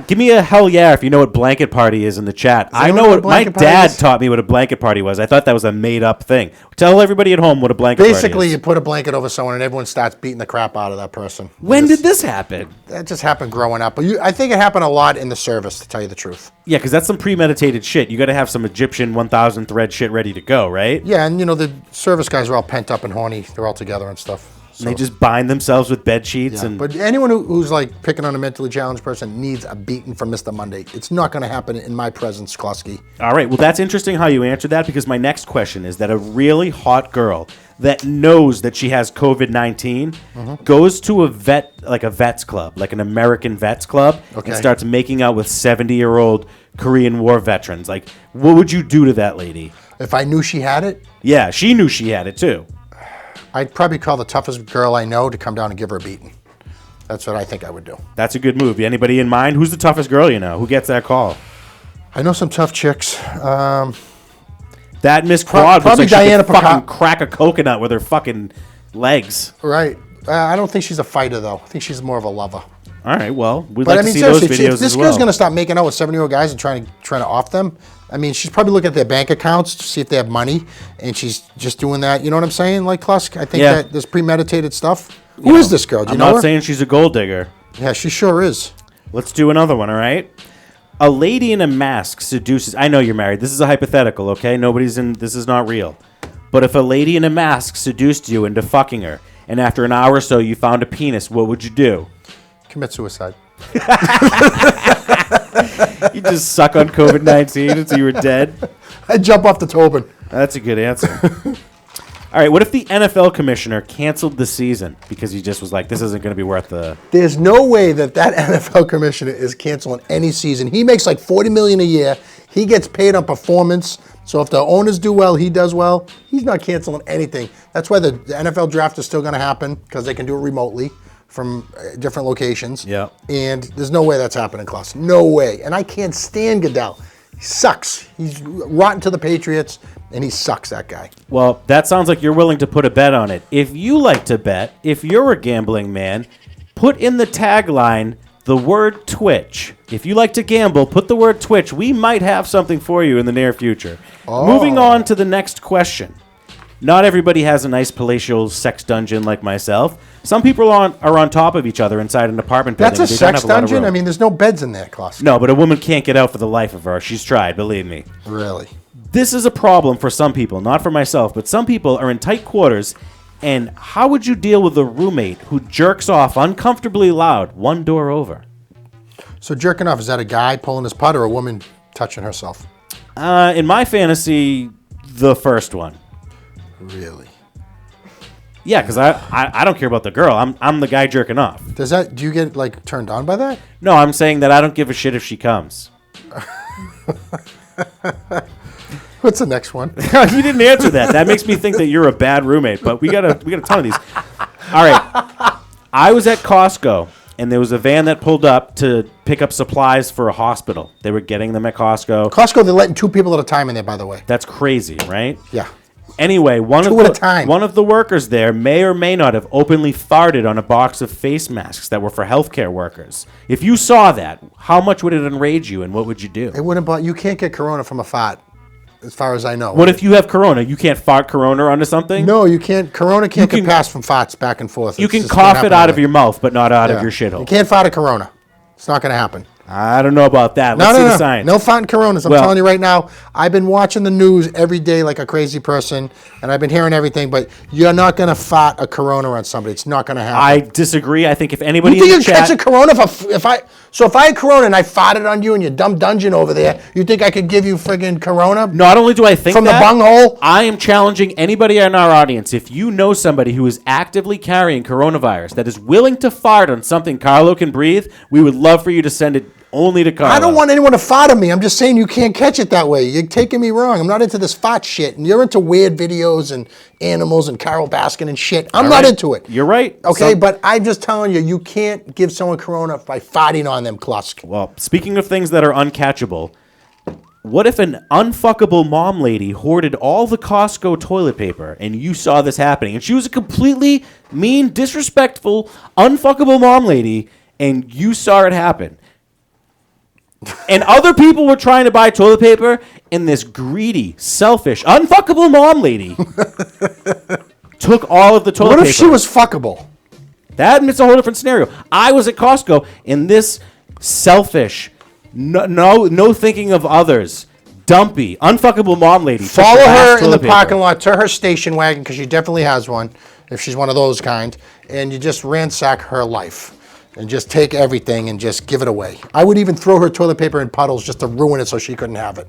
Give me a hell yeah if you know what blanket party is in the chat. I know what my dad taught me what a blanket party was. I thought that was a made up thing. Tell everybody at home what a blanket Basically, party is. you put a blanket over someone and everyone starts beating the crap out of that person. When did this happen? That just happened growing up. But I think it happened a lot in the service, to tell you the truth. Yeah, because that's some premeditated shit. You got to have some Egyptian 1,000 thread shit ready to go, right? Yeah, and the service guys are all pent up and horny. They're all together and stuff. And they just bind themselves with bed sheets. Yeah, and but anyone who's like picking on a mentally challenged person needs a beating from Mr. Monday. It's not going to happen in my presence, McKlasky. All right, well, that's interesting how you answered that because my next question is that a really hot girl that knows that she has COVID-19 goes to a vet's club, like an American vets club, and starts making out with 70-year-old Korean War veterans. Like, what would you do to that lady? If I knew she had it? Yeah, she knew she had it too. I'd probably call the toughest girl I know to come down and give her a beating. That's what I think I would do. That's a good move. Anybody in mind? Who's the toughest girl you know? Who gets that call? I know some tough chicks. That Miss Quad probably looks like Diana she could fucking crack a coconut with her fucking legs. Right. I don't think she's a fighter, though. I think she's more of a lover. All right, well, we'd But like I mean, to see those seriously, videos if this as well. girl's going to stop making out with 70-year-old guys and trying to off them, I mean, she's probably looking at their bank accounts to see if they have money, and she's just doing that. You know what I'm saying? Like, Klusk, I think that there's premeditated stuff. Who is this girl? Do you know her? I'm not saying she's a gold digger. Yeah, she sure is. Let's do another one, all right? A lady in a mask seduces... I know you're married. This is a hypothetical, okay? This is not real. But if a lady in a mask seduced you into fucking her, and after an hour or so you found a penis, what would you do? Commit suicide. You just suck on COVID-19 until you were dead? I'd jump off the Tobin. That's a good answer. All right, what if the NFL commissioner canceled the season because he just was like, this isn't going to be worth the... There's no way that NFL commissioner is canceling any season. He makes like $40 million a year. He gets paid on performance. So if the owners do well, he does well. He's not canceling anything. That's why the NFL draft is still going to happen because they can do it remotely from different locations. Yeah. And there's no way that's happening, Klaus. No way. And I can't stand Goodell. He sucks. He's rotten to the Patriots, and he sucks, that guy. Well, that sounds like you're willing to put a bet on it. If you like to bet, if you're a gambling man, put in the tagline, the word Twitch. If you like to gamble, put the word Twitch. We might have something for you in the near future. Moving on to the next question. Not everybody has a nice palatial sex dungeon like myself. Some people are on top of each other inside an apartment building. That's a They don't sex have a lot of dungeon? room. I mean, there's no beds in there, Klaus. No, but a woman can't get out for the life of her. She's tried, believe me. Really? This is a problem for some people, not for myself, but some people are in tight quarters. And how would you deal with a roommate who jerks off uncomfortably loud one door over? So jerking off, is that a guy pulling his putt or a woman touching herself? In my fantasy, the first one. Really? Yeah, because I don't care about the girl. I'm the guy jerking off. Do you get like turned on by that? No, I'm saying that I don't give a shit if she comes. What's the next one? You didn't answer that. That makes me think that you're a bad roommate. But we got a ton of these. All right, I was at Costco and there was a van that pulled up to pick up supplies for a hospital. They were getting them at Costco. Costco, they're letting 2 people at a time in there, by the way. That's crazy, right? Yeah. Anyway, one of the workers there may or may not have openly farted on a box of face masks that were for healthcare workers. If you saw that, how much would it enrage you and what would you do? It wouldn't. But you can't get corona from a fart, as far as I know. What if you have corona? You can't fart corona onto something? No, you can't. Corona can't get passed from farts back and forth. You It's can just cough gonna it out happen of your mouth, but not out of your You shithole. can't fart a corona. It's not going to happen. I don't know about that. Let's see the science. No farting coronas. I'm Well- telling you right now. I've been watching the news every day like a crazy person, and I've been hearing everything. But you're not going to fart a corona on somebody. It's not going to happen. I disagree. I think if anybody You think in you the catch chat... a corona if I had corona and I farted on you in your dumb dungeon over there? You think I could give you friggin' corona? Not only do I think from that, the bunghole. I am challenging anybody in our audience. If you know somebody who is actively carrying coronavirus that is willing to fart on something Carlo can breathe, we would love for you to send it only to Carlo. I don't want anyone to fart on me. I'm just saying you can't catch it that way. You're taking me wrong. I'm not into this fart shit, and you're into weird videos and animals and Carol Baskin and shit. I'm not into it. You're right. Okay, but I'm just telling you, you can't give someone corona by farting on them, Klusk. Well, speaking of things that are uncatchable, what if an unfuckable mom lady hoarded all the Costco toilet paper and you saw this happening? And she was a completely mean, disrespectful, unfuckable mom lady and you saw it happen. And other people were trying to buy toilet paper and this greedy, selfish, unfuckable mom lady took all of the toilet paper. What if she was fuckable? It's a whole different scenario. I was at Costco and this selfish, no thinking of others, dumpy, unfuckable mom lady. Follow her in the parking lot to her station wagon, because she definitely has one, if she's one of those kind, and you just ransack her life. And just take everything and just give it away. I would even throw her toilet paper in puddles just to ruin it so she couldn't have it.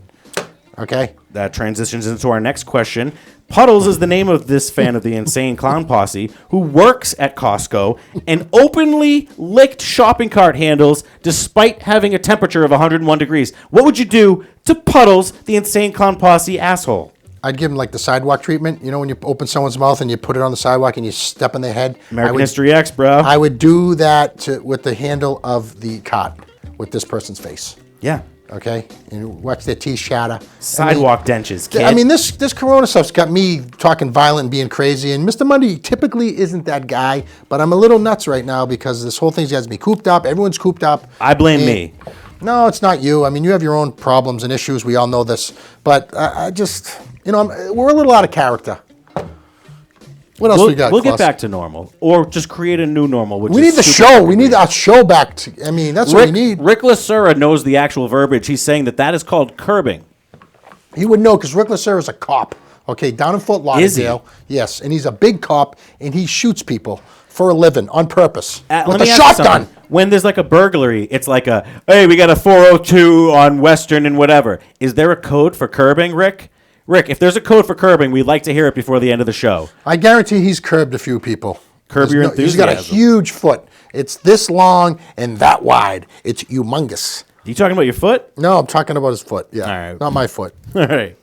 Okay? That transitions into our next question. Puddles is the name of this fan of the Insane Clown Posse who works at Costco and openly licked shopping cart handles despite having a temperature of 101 degrees. What would you do to Puddles, the Insane Clown Posse asshole? I'd give him like the sidewalk treatment. You know when you open someone's mouth and you put it on the sidewalk and you step in their head? American History X, bro. I would do that with the handle of the cot with this person's face. Yeah. Okay? And watch their teeth shatter. Sidewalk dentures, kid. I mean, this corona stuff's got me talking violent and being crazy. And Mr. Monday typically isn't that guy, but I'm a little nuts right now because this whole thing's got me cooped up. Everyone's cooped up. I blame me. No, it's not you. I mean, you have your own problems and issues. We all know this. But I just... we're a little out of character. What else we got? We'll Klaus? get back to normal, or just create a new normal. We need the show. We need our show back. That's what we need. Rick Lasura knows the actual verbiage. He's saying that is called curbing. He would know because Rick Lasura is a cop. Okay, down in Fort Lauderdale. Yes, and he's a big cop, and he shoots people for a living on purpose with a shotgun. When there's like a burglary, it's like hey, we got a 402 on Western and whatever. Is there a code for curbing, Rick? Rick, if there's a code for curbing, we'd like to hear it before the end of the show. I guarantee he's curbed a few people. Curb your enthusiasm. He's got a huge foot. It's this long and that wide. It's humongous. You talking about your foot? No, I'm talking about his foot. Yeah, all right. Not my foot. All right.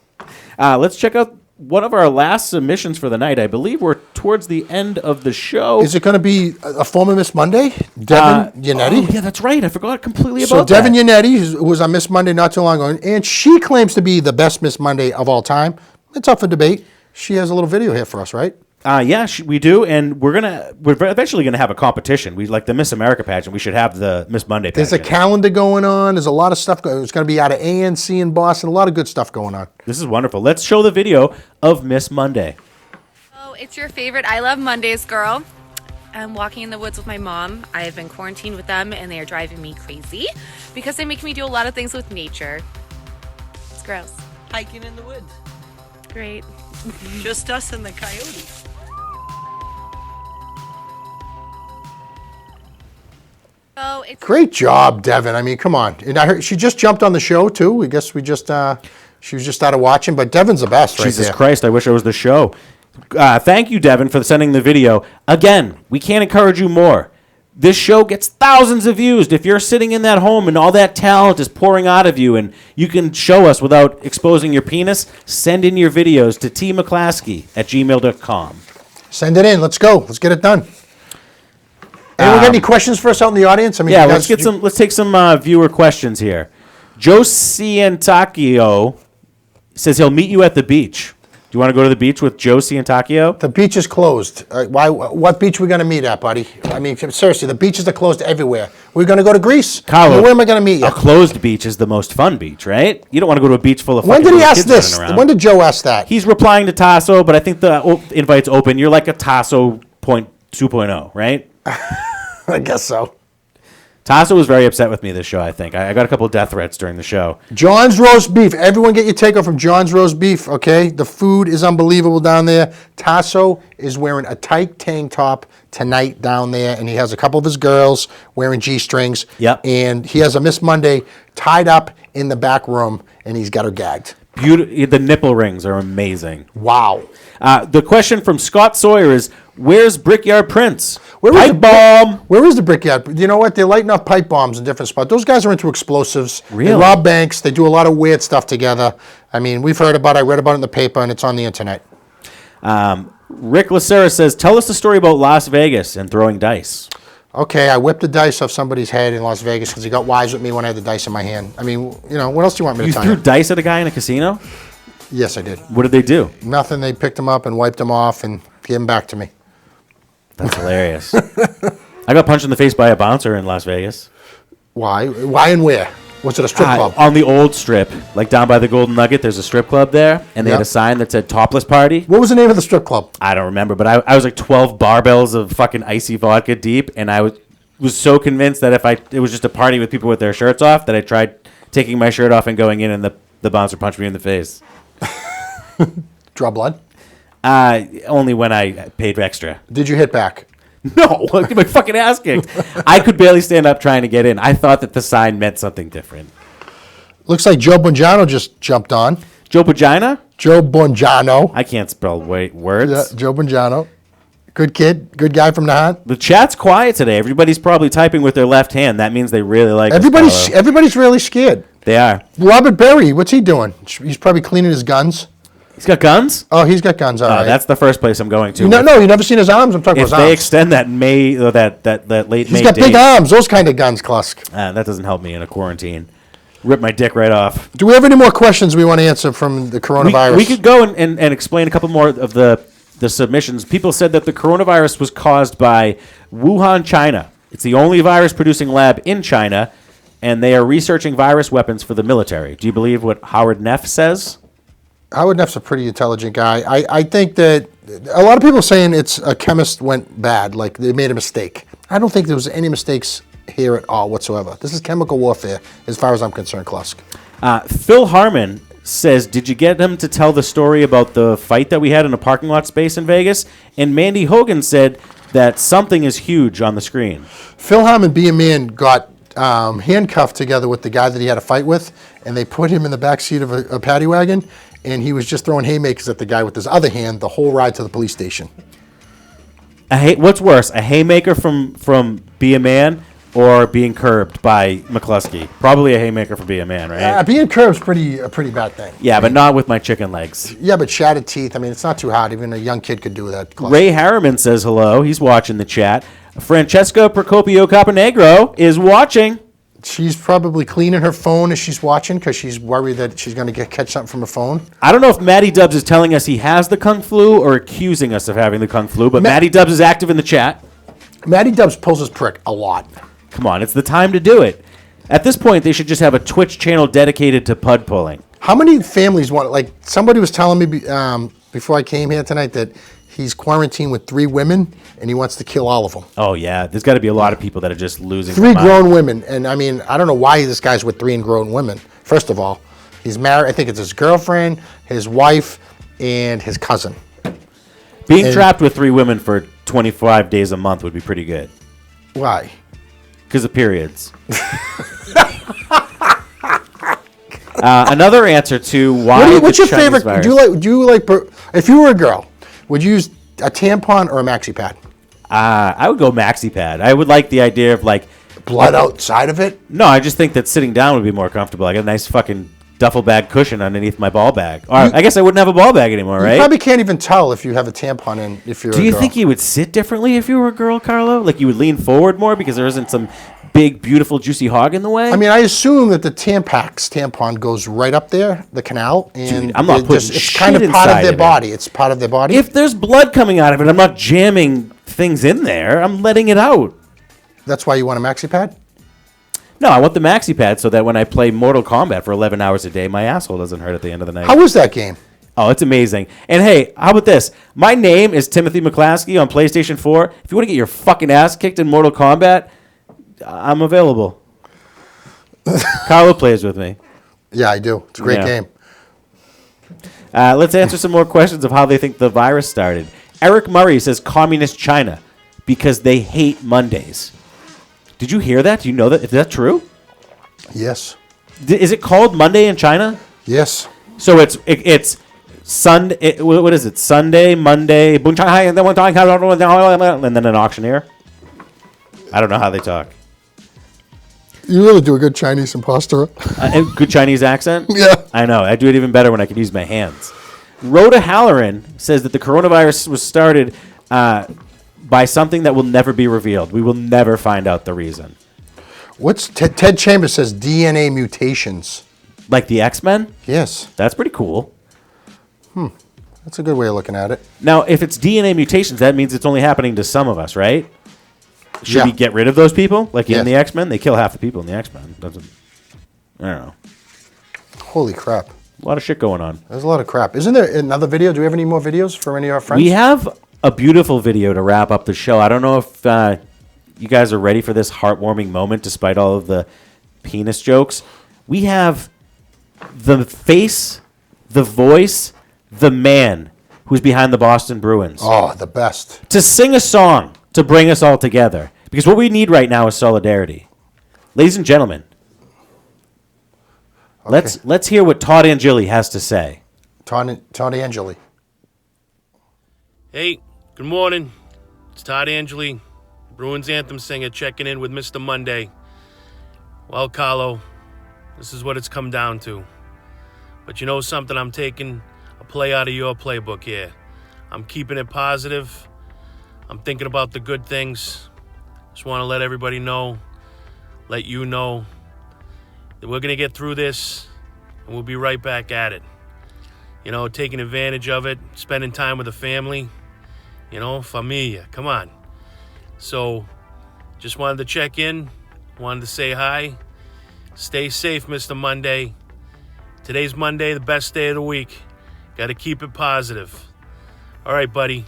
Let's check out one of our last submissions for the night. I believe we're towards the end of the show. Is it going to be a former Miss Monday, Devin Yannetti? Oh, yeah, that's right. I forgot completely about that. So Devin Yannetti, who was on Miss Monday not too long ago, and she claims to be the best Miss Monday of all time. It's up for debate. She has a little video here for us, right? Yeah, we do, and we're eventually gonna have a competition. We like the Miss America pageant. We should have the Miss Monday pageant. There's a calendar going on. There's a lot of stuff. It's going to be out of ANC in Boston. A lot of good stuff going on. This is wonderful. Let's show the video of Miss Monday. Oh, it's your favorite I Love Mondays girl. I'm walking in the woods with my mom. I have been quarantined with them, and they are driving me crazy because they make me do a lot of things with nature. It's gross. Hiking in the woods. Great. Just us and the coyotes. Oh, it's Great job, Devin. I mean, come on. And I heard she just jumped on the show too. I guess she was just started watching. But Devin's the best, right Jesus there. Christ! I wish I was the show. Thank you, Devin, for sending the video. Again, we can't encourage you more. This show gets thousands of views. If you're sitting in that home and all that talent is pouring out of you and you can show us without exposing your penis, send in your videos to tmcclasky@gmail.com. Send it in. Let's go. Let's get it done. Anyone got any questions for us out in the audience? I mean, Yeah, you let's guys- let's take some viewer questions here. Joe Ciantakio says he'll meet you at the beach. Do you want to go to the beach with Joe Ciantakio? The beach is closed. Why? What beach are we going to meet at, buddy? I mean, seriously, the beaches are closed everywhere. We're going to go to Greece. Carlo, Where am I going to meet you? A closed beach is the most fun beach, right? You don't want to go to a beach full of When fucking did he little ask kids this? running around. When did Joe ask that? He's replying to Tasso, but I think the invite's open. You're like a Tasso 2.0, right? I guess so. Tasso was very upset with me this show, I think. I got a couple of death threats during the show. John's Roast Beef. Everyone get your takeoff from John's Roast Beef, okay? The food is unbelievable down there. Tasso is wearing a tight tank top tonight down there, and he has a couple of his girls wearing G-strings. Yep. And he has a Miss Monday tied up in the back room, and he's got her gagged. The nipple rings are amazing. Wow. The question from Scott Sawyer is, where's Brickyard Prince? Where is Pipe the bomb! Where is the Brickyard? You know what? They're lighting up pipe bombs in different spots. Those guys are into explosives. Really? They rob banks. They do a lot of weird stuff together. I mean, we've heard about it. I read about it in the paper, and it's on the internet. Rick Lacera says, tell us the story about Las Vegas and throwing dice. Okay, I whipped the dice off somebody's head in Las Vegas because he got wise with me when I had the dice in my hand. I mean, you know, what else do you want me to You tell threw you? dice at a guy in a casino? Yes, I did. What did they do? Nothing. They picked him up and wiped him off and gave him back to me. That's hilarious. I got punched in the face by a bouncer in Las Vegas. Why? Why and where? Was it a strip club? On the old strip, like down by the Golden Nugget, there's a strip club there, and they had Yep. a sign that said topless party. What was the name of the strip club? I don't remember, but I was like 12 barbells of fucking icy vodka deep, and I was so convinced that it was just a party with people with their shirts off that I tried taking my shirt off and going in, and the bouncer punched me in the face. Draw blood? Only when I paid extra. Did you hit back? No, what am I fucking asking? I could barely stand up trying to get in. I thought that the sign meant something different. Looks like Joe Bongiano just jumped on. Joe Pagina? Joe Bongiano. I can't spell words. Yeah, Joe Bongiano. Good kid. Good guy from Nahant. The chat's quiet today. Everybody's probably typing with their left hand. That means they really like us, Paulo. Everybody's really scared. They are. Robert Berry, what's he doing? He's probably cleaning his guns. He's got guns? Oh, he's got guns. All right. That's the first place I'm going to. No, you never seen his arms? I'm talking If about they his arms. extend that that late He's May got date, big arms. Those kind of guns, Klusk. that doesn't help me in a quarantine. Rip my dick right off. Do we have any more questions we want to answer from the coronavirus? We could go and explain a couple more of the submissions. People said that the coronavirus was caused by Wuhan, China. It's the only virus-producing lab in China, and they are researching virus weapons for the military. Do you believe what Howard Neff says? Howard Neff's a pretty intelligent guy. I think that a lot of people are saying it's a chemist went bad, like they made a mistake. I don't think there was any mistakes here at all whatsoever. This is chemical warfare, as far as I'm concerned, Klusk. Phil Harmon says, did you get him to tell the story about the fight that we had in a parking lot space in Vegas? And Mandy Hogan said that something is huge on the screen. Phil Harmon, being man, got handcuffed together with the guy that he had a fight with, and they put him in the back seat of a paddy wagon, and he was just throwing haymakers at the guy with his other hand the whole ride to the police station. What's worse, a haymaker from Be a Man or being curbed by McKlasky? Probably a haymaker for Be a Man, right? Being curbed's a pretty bad thing. Yeah, but not with my chicken legs. Yeah, but shattered teeth, I mean, it's not too hard. Even a young kid could do that. Klusk. Ray Harriman says hello. He's watching the chat. Francesca Procopio Caponegro is watching. She's probably cleaning her phone as she's watching because she's worried that she's going to catch something from her phone. I don't know if Matty Dubs is telling us he has the Kung Flu or accusing us of having the Kung Flu, but Matty Dubs is active in the chat. Matty Dubs pulls his prick a lot. Come on, it's the time to do it. At this point, they should just have a Twitch channel dedicated to pud pulling. How many families want, like, somebody was telling me before I came here tonight that he's quarantined with 3 women and he wants to kill all of them. Oh, yeah. There's got to be a lot of people that are just losing 3 grown women. And I mean, I don't know why this guy's with 3 grown women. First of all, he's married. I think it's his girlfriend, his wife, and his cousin. Being trapped with 3 women for 25 days a month would be pretty good. Why? Because of periods. Another answer to why. What's your Chinese favorite? virus. Do you like? If you were a girl, would you use a tampon or a maxi pad? I would go maxi pad. I would like the idea of like blood outside of it. No, I just think that sitting down would be more comfortable. I got a nice fucking duffel bag cushion underneath my ball bag. Or I guess I wouldn't have a ball bag anymore, right? You probably can't even tell if you have a tampon in. If you're. Do you think you would sit differently if you were a girl, Carlo? Like you would lean forward more because there isn't some big, beautiful, juicy hog in the way? I mean, I assume that the tampon goes right up there, the canal, and dude, I'm not putting it's kind of part of their body. It's part of their body. If there's blood coming out of it, I'm not jamming things in there. I'm letting it out. That's why you want a maxi pad? No, I want the maxi pad so that when I play Mortal Kombat for 11 hours a day, my asshole doesn't hurt at the end of the night. How was that game? Oh, it's amazing. And hey, how about this? My name is Timothy McKlasky on PlayStation 4. If you want to get your fucking ass kicked in Mortal Kombat, I'm available. Carlo plays with me. Yeah, I do. It's a great game. Let's answer some more questions of how they think the virus started. Eric Murray says communist China because they hate Mondays. Did you hear that? Do you know that? Is that true? Yes. Is it called Monday in China? Yes. So it's Sunday. What is it? Sunday, Monday, and then an auctioneer. I don't know how they talk. You really do a good Chinese imposter. Good Chinese accent? Yeah. I know. I do it even better when I can use my hands. Rhoda Halloran says that the coronavirus was started by something that will never be revealed. We will never find out the reason. What's Ted Chambers says DNA mutations. Like the X-Men? Yes. That's pretty cool. That's a good way of looking at it. Now, if it's DNA mutations, that means it's only happening to some of us, right? Should we get rid of those people? Like in the X-Men? They kill half the people in the X-Men. I don't know. Holy crap. A lot of shit going on. There's a lot of crap. Isn't there another video? Do we have any more videos from any of our friends? We have a beautiful video to wrap up the show. I don't know if you guys are ready for this heartwarming moment despite all of the penis jokes. We have the face, the voice, the man who's behind the Boston Bruins. Oh, the best. To sing a song to bring us all together. Because what we need right now is solidarity. Ladies and gentlemen, let's hear what Todd Angeli has to say. Todd Angeli. Hey, good morning. It's Todd Angeli, Bruins anthem singer, checking in with Mr. Monday. Well, Carlo, this is what it's come down to. But you know something? I'm taking a play out of your playbook here. I'm keeping it positive. I'm thinking about the good things. Just want to let everybody know, let you know, that we're going to get through this, and we'll be right back at it. You know, taking advantage of it, spending time with the family. You know, familia, come on. So, just wanted to check in, wanted to say hi. Stay safe, Mr. Monday. Today's Monday, the best day of the week. Got to keep it positive. All right, buddy.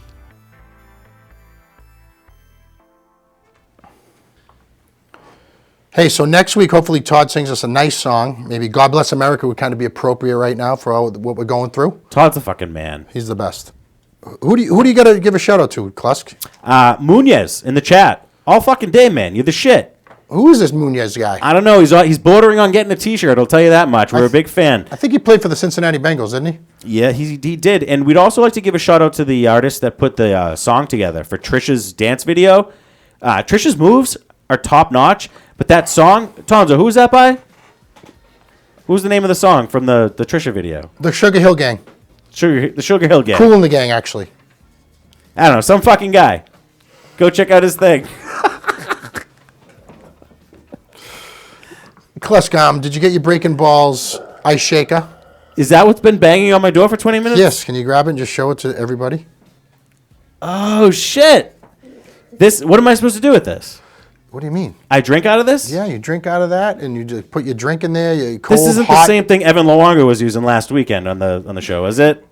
Hey, so next week, hopefully Todd sings us a nice song. Maybe God Bless America would kind of be appropriate right now for all what we're going through. Todd's a fucking man. He's the best. Who do you got to give a shout out to, Klusk? Munez in the chat. All fucking day, man. You're the shit. Who is this Munez guy? I don't know. He's bordering on getting a T-shirt. I'll tell you that much. We're a big fan. I think he played for the Cincinnati Bengals, didn't he? Yeah, he did. And we'd also like to give a shout out to the artist that put the song together for Trisha's dance video. Trisha's moves are top notch, but that song, Tonzo, who's that by? Who's the name of the song from the Trisha video? The Sugar Hill Gang. The Sugar Hill Gang. Cool in the Gang, actually. I don't know, some fucking guy. Go check out his thing. Kleskam, did you get your Breaking Balls ice shaker? Is that what's been banging on my door for 20 minutes? Yes. Can you grab it and just show it to everybody? Oh, shit. What am I supposed to do with this? What do you mean? I drink out of this? Yeah, you drink out of that, and you just put your drink in there. Cold, This isn't hot. the same thing Evan Luongo was using last weekend on the show, is it?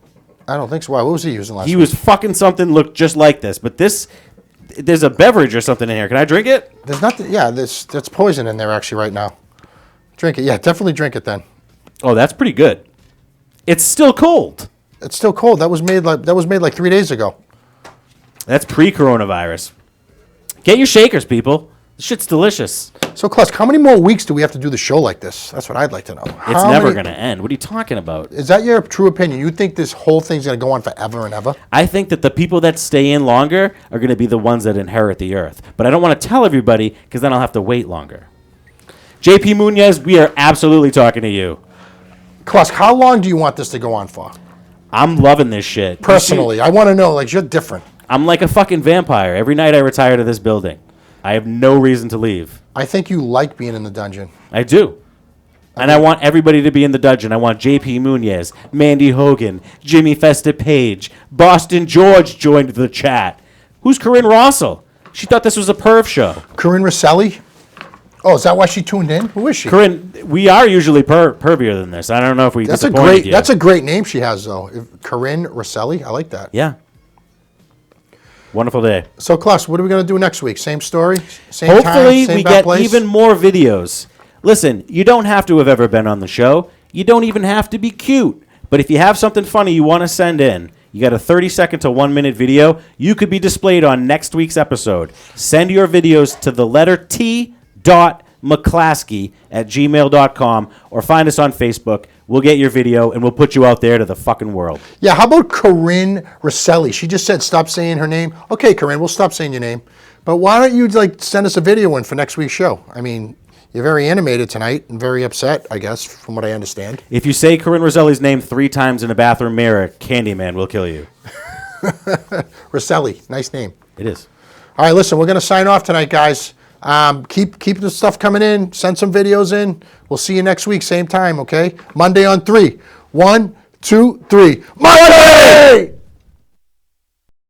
I don't think so. Why? What was he using last He week? was fucking something looked just like this, but there's a beverage or something in here. Can I drink it? There's nothing. Yeah, that's poison in there actually right now. Drink it. Yeah, definitely drink it then. Oh, that's pretty good. It's still cold. It's still cold. That was made like 3 days ago. That's pre-coronavirus. Get your shakers, people. This shit's delicious. So, Klesk, how many more weeks do we have to do the show like this? That's what I'd like to know. It's never going to end. What are you talking about? Is that your true opinion? You think this whole thing's going to go on forever and ever? I think that the people that stay in longer are going to be the ones that inherit the earth. But I don't want to tell everybody because then I'll have to wait longer. JP Munoz, we are absolutely talking to you. Klesk, how long do you want this to go on for? I'm loving this shit. Personally, I want to know. Like, you're different. I'm like a fucking vampire. Every night I retire to this building. I have no reason to leave. I think you like being in the dungeon. I do. And I want everybody to be in the dungeon. I want JP Munoz, Mandy Hogan, Jimmy Festa Page, Boston George joined the chat. Who's Corinne Rossell? She thought this was a perv show. Corinne Rosselli? Oh, is that why she tuned in? Who is she? Corinne, we are usually pervier than this. I don't know if we disappointed you. That's a great name she has, though. Corinne Rosselli? I like that. Yeah. Wonderful day. So, Klaus, what are we going to do next week? Same story? Same Hopefully time? Same we bad get place? even more videos. Listen, you don't have to have ever been on the show. You don't even have to be cute. But if you have something funny you want to send in, you got a 30-second to 1-minute video, you could be displayed on next week's episode. Send your videos to the letter T. McKlasky@gmail.com or find us on Facebook. We'll get your video and we'll put you out there to the fucking world. Yeah, how about Corinne Rosselli? She just said stop saying her name. Okay, Corinne, we'll stop saying your name. But why don't you send us a video in for next week's show? I mean, you're very animated tonight and very upset, I guess, from what I understand. If you say Corinne Rosselli's name 3 times in a bathroom mirror, Candyman will kill you. Rosselli, nice name. It is. All right, listen, we're going to sign off tonight, guys. Keep the stuff coming in. Send some videos in. We'll see you next week, same time, okay? Monday on 3. 1, 2, 3. Monday!